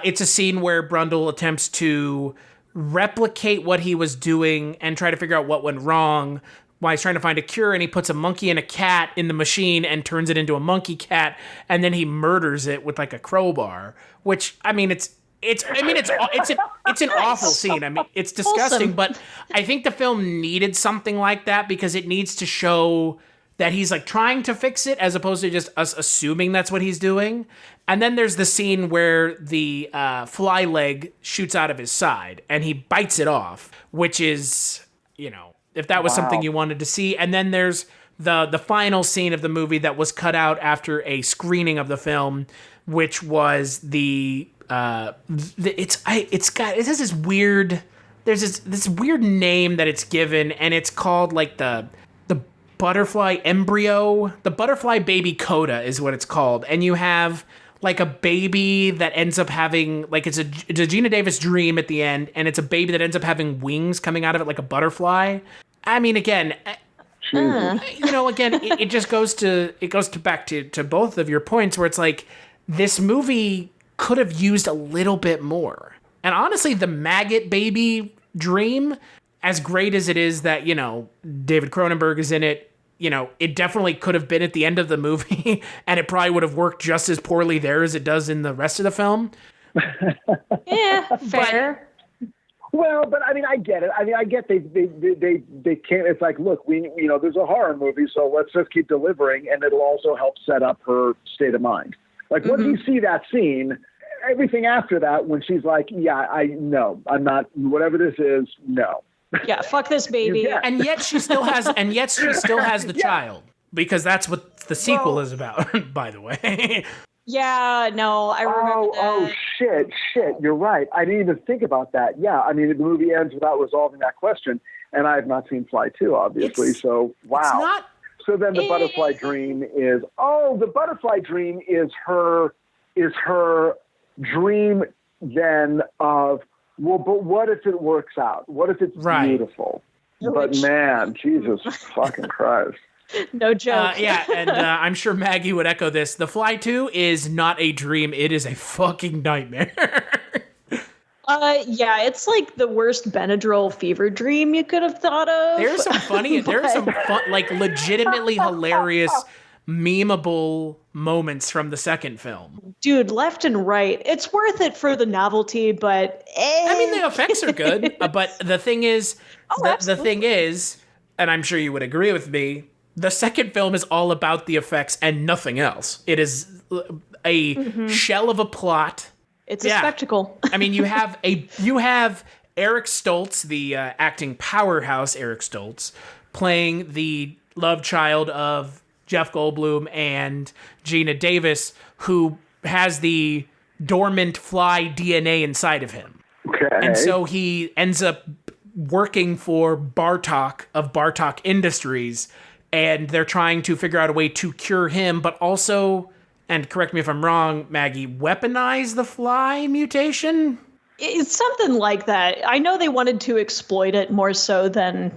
it's a scene where Brundle attempts to replicate what he was doing and try to figure out what went wrong while he's trying to find a cure, and he puts a monkey and a cat in the machine and turns it into a monkey cat, and then he murders it with like a crowbar, which, I mean, it's an awful scene. I mean, it's disgusting, but I think the film needed something like that because it needs to show that he's like trying to fix it as opposed to just us assuming that's what he's doing. And then there's the scene where the fly leg shoots out of his side and he bites it off, which is, you know, if that was something you wanted to see. And then there's the final scene of the movie that was cut out after a screening of the film, which was it has this weird, there's this weird name that it's given, and it's called like the butterfly embryo, the butterfly baby coda is what it's called. And you have like a baby that ends up having, like it's a Geena Davis dream at the end, and it's a baby that ends up having wings coming out of it like a butterfly. I mean, again, you know, again, it just goes back to both of your points where it's like this movie could have used a little bit more. And honestly, the maggot baby dream, as great as it is that, you know, David Cronenberg is in it, you know, it definitely could have been at the end of the movie and it probably would have worked just as poorly there as it does in the rest of the film.
Yeah, fair.
But I mean, I get it. I mean, I get they can't. It's like, look, there's a horror movie, so let's just keep delivering, and it'll also help set up her state of mind. Like, once you see that scene, everything after that, when she's like, yeah, I'm not, whatever this is, no.
Yeah, fuck this baby.
And yet she still has the child, because that's what the sequel is about, by the way.
Yeah, no, I remember that.
Oh, shit, you're right. I didn't even think about that. Yeah, I mean, the movie ends without resolving that question, and I have not seen Fly 2, obviously, so wow. So then the butterfly dream is, the butterfly dream is her dream then of, well, but what if it works out? What if it's beautiful? But man, Jesus fucking Christ.
No joke.
And I'm sure Maggie would echo this. The Fly 2 is not a dream. It is a fucking nightmare.
Yeah, it's like the worst Benadryl fever dream you could have thought of.
There's some fun, like legitimately hilarious, memeable moments from the second film.
Dude, left and right. It's worth it for the novelty, but
I mean, the effects are good, but the thing is, and I'm sure you would agree with me, the second film is all about the effects and nothing else. It is a shell of a plot.
It's a spectacle.
I mean, you have Eric Stoltz, the acting powerhouse Eric Stoltz, playing the love child of Jeff Goldblum and Geena Davis, who has the dormant fly DNA inside of him.
Okay.
And so he ends up working for Bartok of Bartok Industries, and they're trying to figure out a way to cure him, but also, and correct me if I'm wrong, Maggie, weaponize the fly mutation?
It's something like that. I know they wanted to exploit it more so than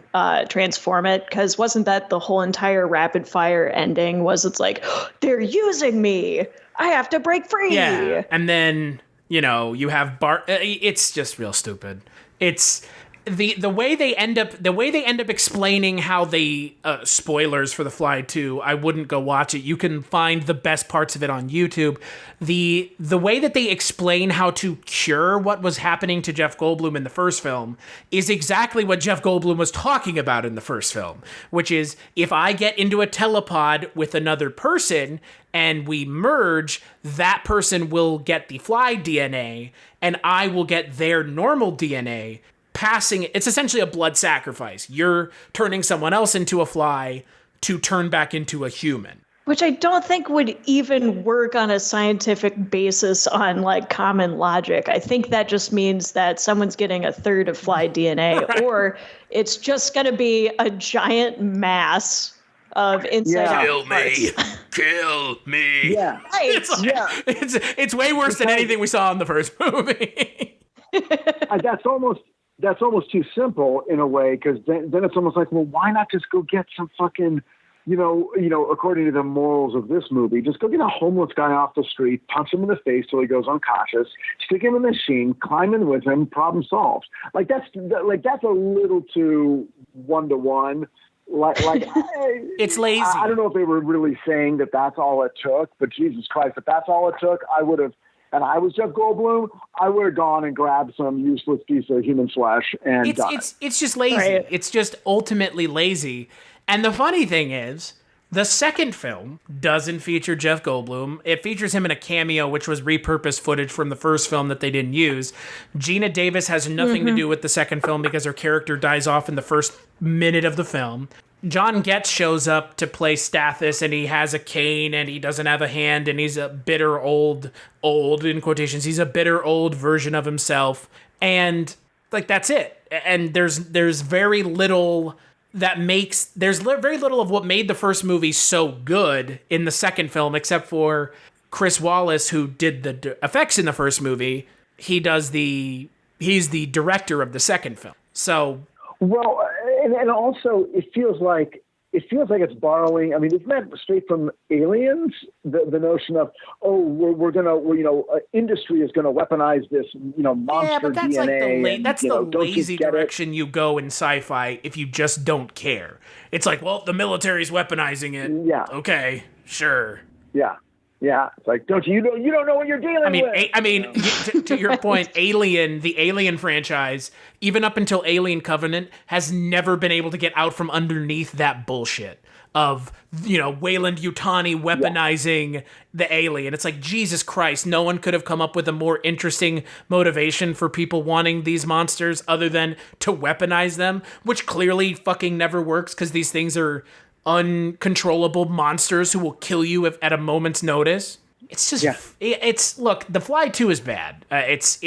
transform it, because wasn't that the whole entire rapid fire ending? It's like, they're using me. I have to break free.
Yeah, and then, you have Bart. It's just real stupid. It's the way they end up explaining how they spoilers for The Fly 2. I wouldn't go watch it. You can find the best parts of it on YouTube. The way that they explain how to cure what was happening to Jeff Goldblum in the first film is exactly what Jeff Goldblum was talking about in the first film, which is, if I get into a telepod with another person and we merge, that person will get the fly DNA and I will get their normal DNA. It's essentially a blood sacrifice. You're turning someone else into a fly to turn back into a human.
Which I don't think would even work on a scientific basis on like common logic. I think that just means that someone's getting a third of fly DNA, right. Or it's just going to be a giant mass of inside.
Kill me.
Yeah,
right.
It's way worse than anything we saw in the first movie.
That's almost too simple in a way, because then it's almost like, well, why not just go get some fucking. You know, according to the morals of this movie, just go get a homeless guy off the street, punch him in the face till he goes unconscious, stick him in the machine, climb in with him, problem solved. Like that's a little too 1-to-1.
It's lazy.
I don't know if they were really saying that that's all it took, but Jesus Christ, if that's all it took, I would have. And I was Jeff Goldblum, I would have gone and grabbed some useless piece of human flesh and done it.
It's just lazy. Right. It's just ultimately lazy. And the funny thing is, the second film doesn't feature Jeff Goldblum. It features him in a cameo, which was repurposed footage from the first film that they didn't use. Geena Davis has nothing to do with the second film because her character dies off in the first minute of the film. John Getz shows up to play Stathis, and he has a cane, and he doesn't have a hand, and he's a bitter old in quotations. He's a bitter old version of himself, and like that's it. And there's very little there's very little of what made the first movie so good in the second film, except for Chris Wallace, who did the effects in the first movie. He's the director of the second film. So,
well, and also it feels like it's borrowing. I mean, isn't that straight from Aliens? The notion of industry is gonna weaponize this monster
yeah, but that's
DNA.
Like that's the lazy direction you go in sci-fi if you just don't care. It's like, well, the military's weaponizing it. Yeah. Okay. Sure.
Yeah. Yeah, it's like, you don't know what you're dealing with.
I mean, to your point, Alien, the Alien franchise, even up until Alien Covenant, has never been able to get out from underneath that bullshit of, Weyland Yutani weaponizing the alien. It's like, Jesus Christ, no one could have come up with a more interesting motivation for people wanting these monsters other than to weaponize them, which clearly fucking never works because these things are uncontrollable monsters who will kill you at a moment's notice. It's just look, The Fly 2 is bad. It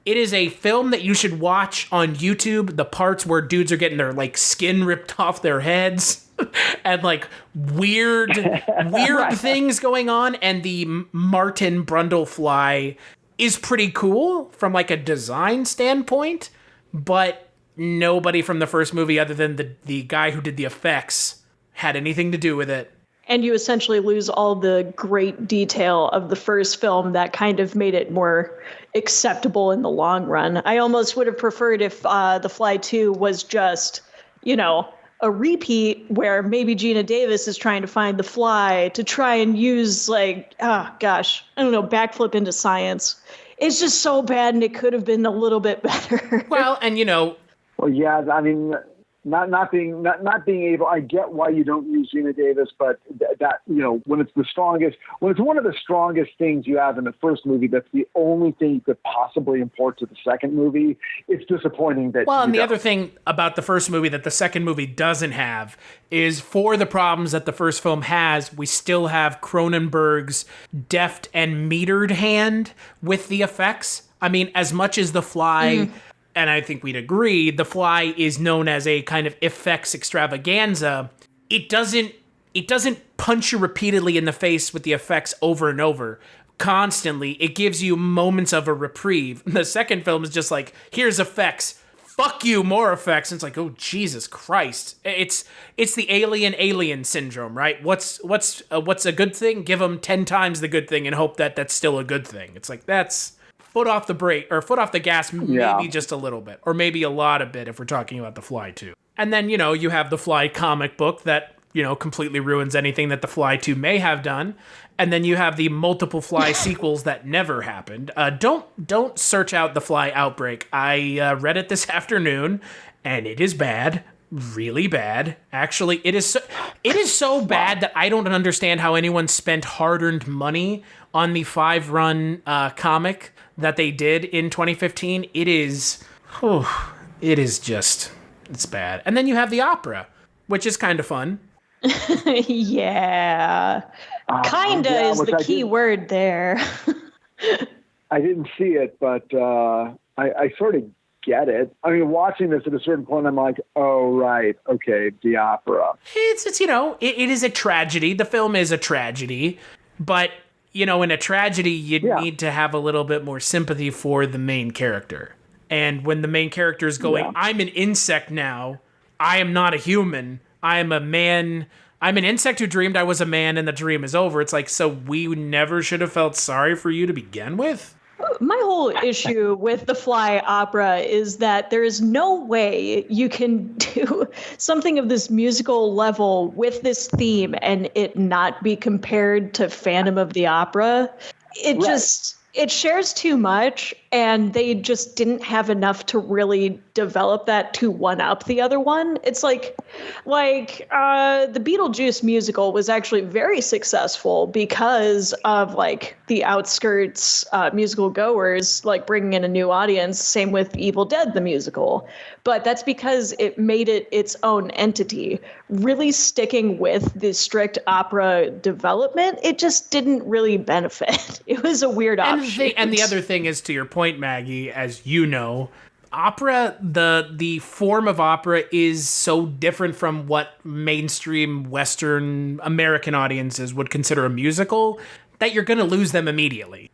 is a film that you should watch on YouTube. The parts where dudes are getting their like skin ripped off their heads and like weird things going on, and the Martin Brundle fly is pretty cool from like a design standpoint, but nobody from the first movie other than the guy who did the effects had anything to do with it.
And you essentially lose all the great detail of the first film that kind of made it more acceptable in the long run. I almost would have preferred if The Fly 2 was just, a repeat where maybe Geena Davis is trying to find the fly to try and use backflip into science. It's just so bad, and it could have been a little bit better.
Well, and
Well, yeah, I mean, not being able. I get why you don't use Geena Davis, but that when it's one of the strongest things you have in the first movie, that's the only thing you could possibly import to the second movie. It's disappointing that.
Well, and the other thing about the first movie that the second movie doesn't have is, for the problems that the first film has, we still have Cronenberg's deft and metered hand with the effects. I mean, as much as The Fly. And I think we'd agree, The Fly is known as a kind of effects extravaganza. It doesn't punch you repeatedly in the face with the effects over and over. Constantly, it gives you moments of a reprieve. The second film is just like, here's effects. Fuck you, more effects. And it's like, oh, Jesus Christ. It's the alien syndrome, right? What's a good thing? Give them 10 times the good thing and hope that that's still a good thing. It's like, that's foot off the brake, or foot off the gas, maybe just a little bit, or maybe a lot of bit if we're talking about The Fly 2. And then, you have The Fly comic book that, completely ruins anything that The Fly 2 may have done. And then you have the multiple Fly sequels that never happened. Don't search out The Fly Outbreak. I read it this afternoon, and it is bad. Really bad. Actually, it is so bad that I don't understand how anyone spent hard-earned money on the 5-run comic that they did in 2015. It's bad. And then you have the opera, which is kind of fun.
Yeah. Kinda is the key word there.
I didn't see it, but I sort of get it. I mean, watching this at a certain point, I'm like, oh, right. Okay, the opera.
It's it is a tragedy. The film is a tragedy. But, in a tragedy, you need to have a little bit more sympathy for the main character. And when the main character is going, I'm an insect now. I am not a human. I am a man. I'm an insect who dreamed I was a man and the dream is over. It's like, so we never should have felt sorry for you to begin with?
My whole issue with the Fly opera is that there is no way you can do something of this musical level with this theme and it not be compared to Phantom of the Opera. It shares too much, and they just didn't have enough to really develop that to one-up the other one. It's like the Beetlejuice musical was actually very successful because of the outskirts musical goers bringing in a new audience. Same with Evil Dead the musical, but that's because it made it its own entity. Really sticking with the strict opera development, it just didn't really benefit. It was a weird option.
And the other thing is, to your point, Maggie, as you know, opera, the form of opera is so different from what mainstream Western American audiences would consider a musical that you're going to lose them immediately.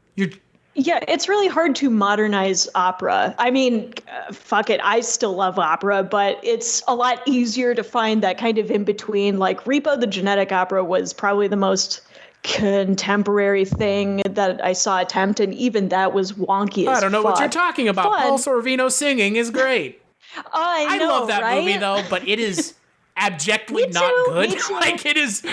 Yeah, it's really hard to modernize opera. I mean, fuck it, I still love opera, but it's a lot easier to find that kind of in between. Repo the Genetic Opera was probably the most contemporary thing that I saw attempt, and even that was wonky as
I don't know
fuck.
what you're talking about. Paul Sorvino singing is great.
I know,
love that movie though, but it is abjectly not good. It is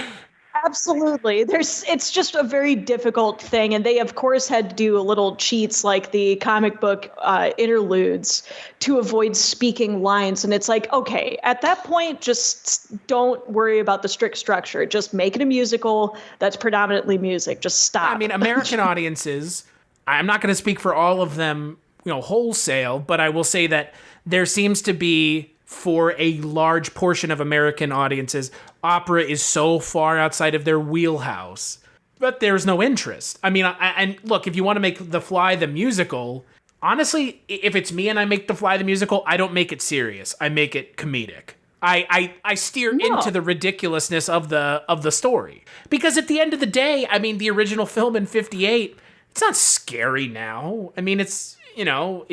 absolutely. It's just a very difficult thing, and they of course had to do little cheats like the comic book interludes to avoid speaking lines. And it's like, okay, at that point, just don't worry about the strict structure. Just make it a musical that's predominantly music. Just stop.
I mean, American audiences, I'm not going to speak for all of them, wholesale, but I will say that there seems to be, for a large portion of American audiences, opera is so far outside of their wheelhouse, but there's no interest. I mean, and look, if you want to make The Fly the musical, honestly, if it's me and I make The Fly the musical, I don't make it serious. I make it comedic. I steer into the ridiculousness of the story. Because at the end of the day, I mean, the original film in 1958, it's not scary now. I mean, it's, you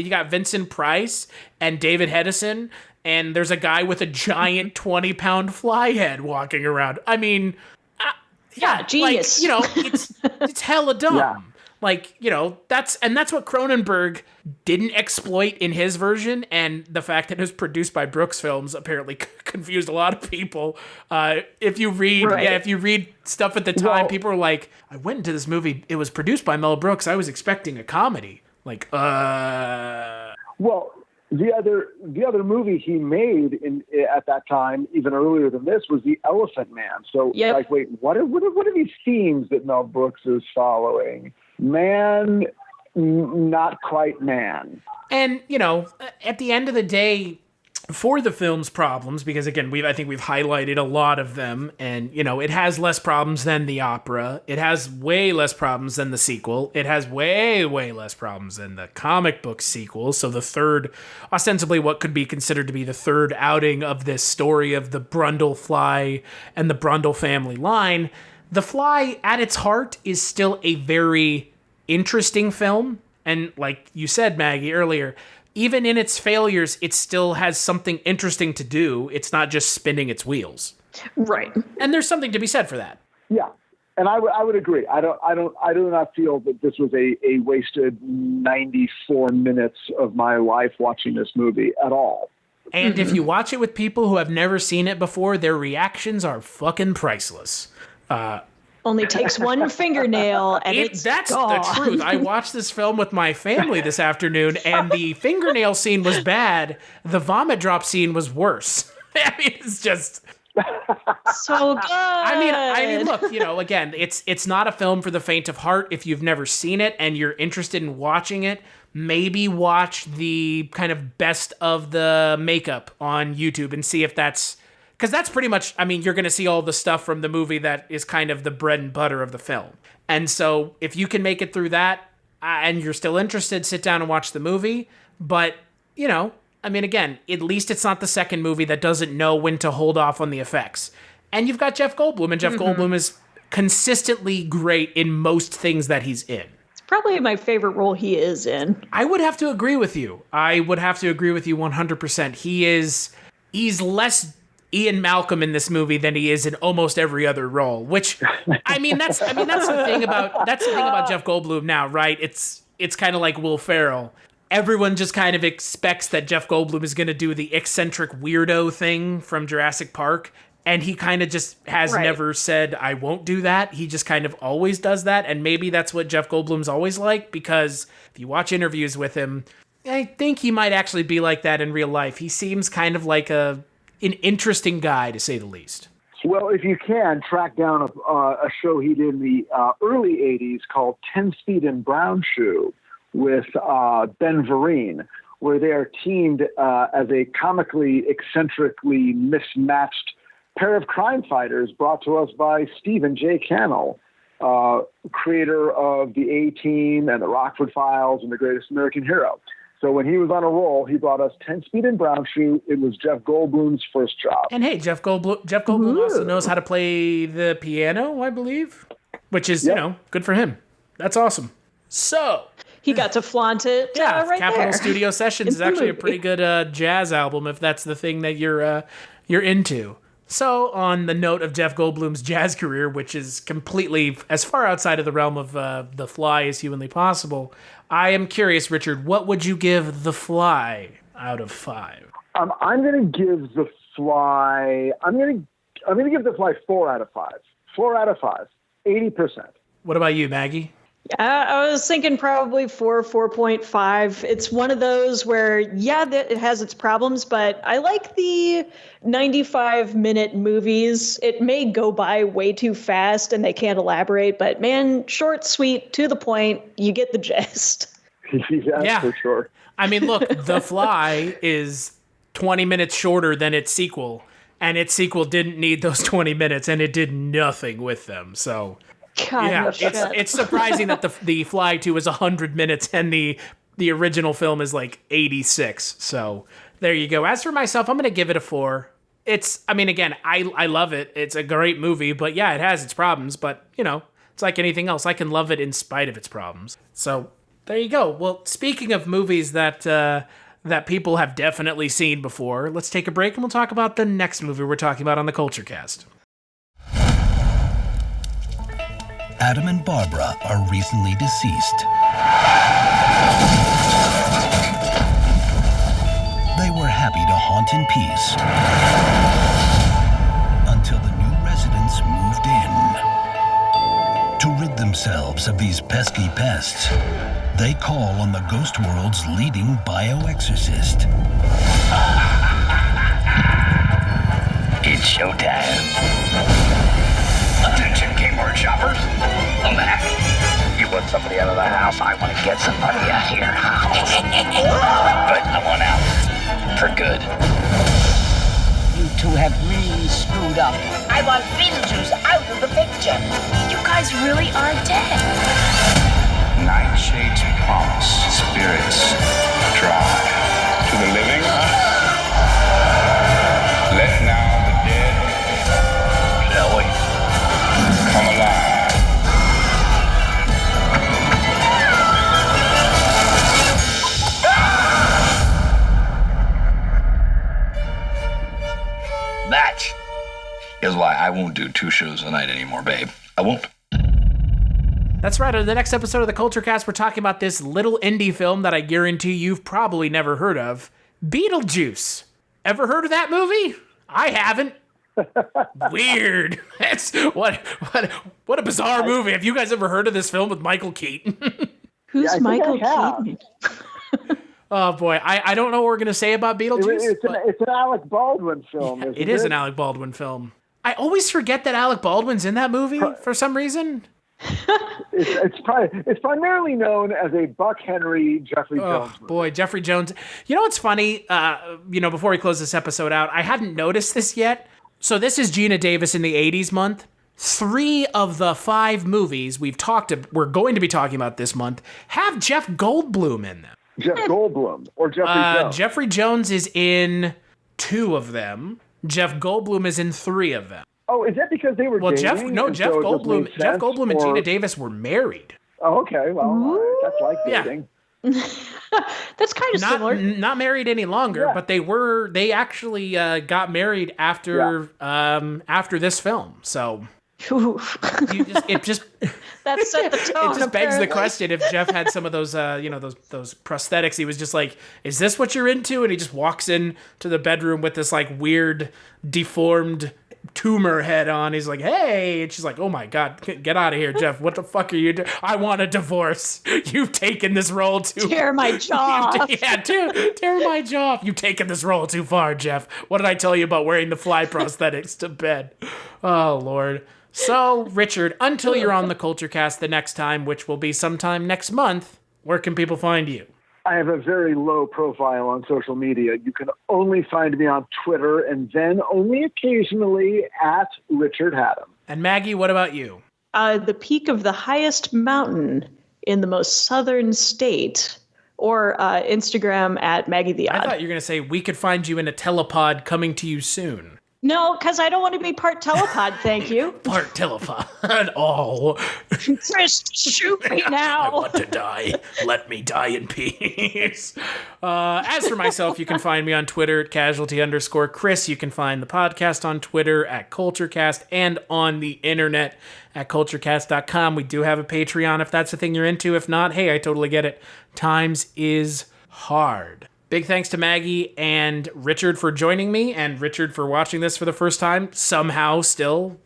got Vincent Price and David Hedison, and there's a guy with a giant 20-pound fly head walking around. I mean,
genius.
It's hella dumb.
Yeah.
That's what Cronenberg didn't exploit in his version, and the fact that it was produced by Brooks Films apparently confused a lot of people. If you read stuff at the time, people were like, "I went into this movie. It was produced by Mel Brooks. I was expecting a comedy."
Well, the other movie he made at that time, even earlier than this, was The Elephant Man. So, wait, what are these themes that Mel Brooks is following? Man, not quite man.
And, at the end of the day, for the film's problems, because again, I think we've highlighted a lot of them, and, it has less problems than the opera. It has way less problems than the sequel. It has way, way less problems than the comic book sequel. So the third, ostensibly what could be considered to be the third outing of this story of the Brundle Fly and the Brundle family line, The Fly, at its heart, is still a very interesting film. And like you said, Maggie, earlier, even in its failures, it still has something interesting to do. It's not just spinning its wheels.
Right.
And there's something to be said for that.
Yeah. And I would agree. I do not feel that this was a wasted 94 minutes of my life watching this movie at all.
And if you watch it with people who have never seen it before, their reactions are fucking priceless.
Only takes one fingernail and
that's
gone.
The truth. I watched this film with my family this afternoon, and the fingernail scene was bad. The vomit drop scene was worse. I mean, it's just
so good.
I mean, look, again, it's not a film for the faint of heart. If you've never seen it and you're interested in watching it, maybe watch the kind of best of the makeup on YouTube and see if that's Because that's pretty much, I mean, you're going to see all the stuff from the movie that is kind of the bread and butter of the film. And so if you can make it through that and you're still interested, sit down and watch the movie. But, you know, I mean, again, at least it's not the second movie that doesn't know when to hold off on the effects. And you've got Jeff Goldblum, and Jeff Goldblum is consistently great in most things that he's in.
It's probably my favorite role he is in.
I would have to agree with you. I would have to agree with you 100%. He's less Ian Malcolm in this movie than he is in almost every other role, which that's the thing about Jeff Goldblum now, right? It's kind of like Will Ferrell. Everyone just kind of expects that Jeff Goldblum is going to do the eccentric weirdo thing from Jurassic Park. And he kind of just has never said, I won't do that. He just kind of always does that. And maybe that's what Jeff Goldblum's always like, because if you watch interviews with him, I think he might actually be like that in real life. He seems kind of like an interesting guy, to say the least.
Well, if you can, track down a show he did in the early 80s called 10 Speed and Brown Shoe with Ben Vereen, where they are teamed as a comically, eccentrically mismatched pair of crime fighters brought to us by Stephen J. Cannell, creator of the A-Team and the Rockford Files and The Greatest American Hero. So when he was on a roll, he brought us 10 Speed and Brown Shoe. It was Jeff Goldblum's first job.
And hey, Jeff Goldblum also knows how to play the piano, I believe, which is, you know, good for him. That's awesome. So
he got to flaunt it right
Capitol
there.
Studio Sessions is actually a pretty good jazz album if that's the thing that you're into. So, on the note of Jeff Goldblum's jazz career, which is completely as far outside of the realm of The Fly as humanly possible, I am curious, Richard, what would you give The Fly out of 5?
I'm going to give The Fly. I'm going to give The Fly 4 out of 5. 4 out of 5. 80%.
What about you, Maggie?
I was thinking probably 4.5. It's one of those where, it has its problems, but I like the 95-minute movies. It may go by way too fast and they can't elaborate, but man, short, sweet, to the point, you get the gist.
Yeah, for sure.
I mean, look, The Fly is 20 minutes shorter than its sequel, and its sequel didn't need those 20 minutes, and it did nothing with them, so...
God,
it's surprising that the Fly 2 is 100 minutes and the original film is like 86. So there you go. As for myself, I'm going to give it a 4. I love it. It's a great movie, but yeah, it has its problems. But, you know, it's like anything else. I can love it in spite of its problems. So there you go. Well, speaking of movies that people have definitely seen before, let's take a break and we'll talk about the next movie we're talking about on the Kulturecast.
Adam and Barbara are recently deceased. They were happy to haunt in peace until the new residents moved in. To rid themselves of these pesky pests, they call on the ghost world's leading bioexorcist.
It's showtime. Attention, keyboard shoppers. I'm back. You want somebody out of the house? I want to get somebody out here. But I want out. For good.
You two have really screwed up.
I want Beetlejuice out of the picture. You guys really are dead.
Nightshade's promise. Spirits drive. To the living, let now the dead, shall we, come alive.
That is why I won't do 2 shows a night anymore, babe. I won't.
That's right. On the next episode of the Kulturecast, we're talking about this little indie film that I guarantee you've probably never heard of, Beetlejuice. Ever heard of that movie? I haven't. Weird. That's what a bizarre movie. Have you guys ever heard of this film with Michael Keaton?
Who's Michael Keaton?
Oh boy, I don't know what we're gonna say about Beetlejuice.
It's an Alec Baldwin film. Isn't
it is an Alec Baldwin film. I always forget that Alec Baldwin's in that movie for some reason.
It's primarily known as a Buck Henry Jeffrey Jones movie.
Boy, Jeffrey Jones. You know what's funny? Before we close this episode out, I hadn't noticed this yet. So this is Geena Davis in the 80s month. 3 of the 5 movies we're going to be talking about this month have Jeff Goldblum in them.
Jeff Goldblum or Jeffrey Jones?
Jeffrey Jones is in 2 of them. Jeff Goldblum is in 3 of them.
Oh, is that because they were dating?
Jeff Goldblum and Geena Davis were married.
Oh, okay. Well, that's like dating.
That's kind of similar.
Not married any longer, but they actually got married after this film. So it just
that set the tone.
It just begs the question if Jeff had some of those those prosthetics. He was just like, "Is this what you're into?" And he just walks in to the bedroom with this like weird deformed tumor head on. He's like, "Hey," and she's like, "Oh my God, get out of here, Jeff. What the fuck are you doing? I want a divorce. You've taken this role too
tear my jaw off.
Tear my jaw off. You've taken this role too far, Jeff. What did I tell you about wearing the fly prosthetics to bed?" Oh Lord. So Richard, until you're on the Kulturecast the next time, which will be sometime next month, where can people find you?
I have a very low profile on social media. You can only find me on Twitter and then only occasionally at Richard Hatem.
And Maggie, what about you?
The peak of the highest mountain in the most southern state, or Instagram at Maggie the Odd.
I thought you were going to say we could find you in a telepod coming to you soon.
No, because I don't want to be part telepod, thank you.
Part telepod. Oh.
Chris, shoot me now.
I want to die. Let me die in peace. As for myself, you can find me on Twitter at casualty_Chris. You can find the podcast on Twitter at Kulturecast and on the internet at Kulturecast.com. We do have a Patreon if that's the thing you're into. If not, hey, I totally get it. Times is hard. Big thanks to Maggie and Richard for joining me, and Richard for watching this for the first time, somehow still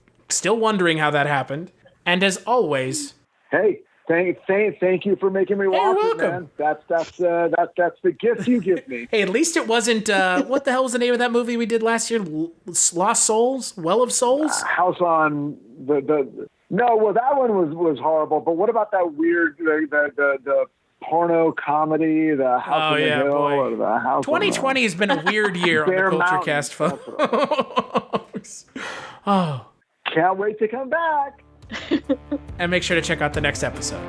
wondering how that happened. And as always,
hey, thank you for making me watch it, man. That's the gift you give me.
Hey, at least it wasn't what the hell was the name of that movie we did last year? Lost Souls? Well of Souls?
House on the No, well that one was horrible, but what about that weird the porno comedy, the House on the Hill, or the House
2020 has been a weird year on the Kulturecast, folks. Oh.
Can't wait to come back.
And make sure to check out the next episode.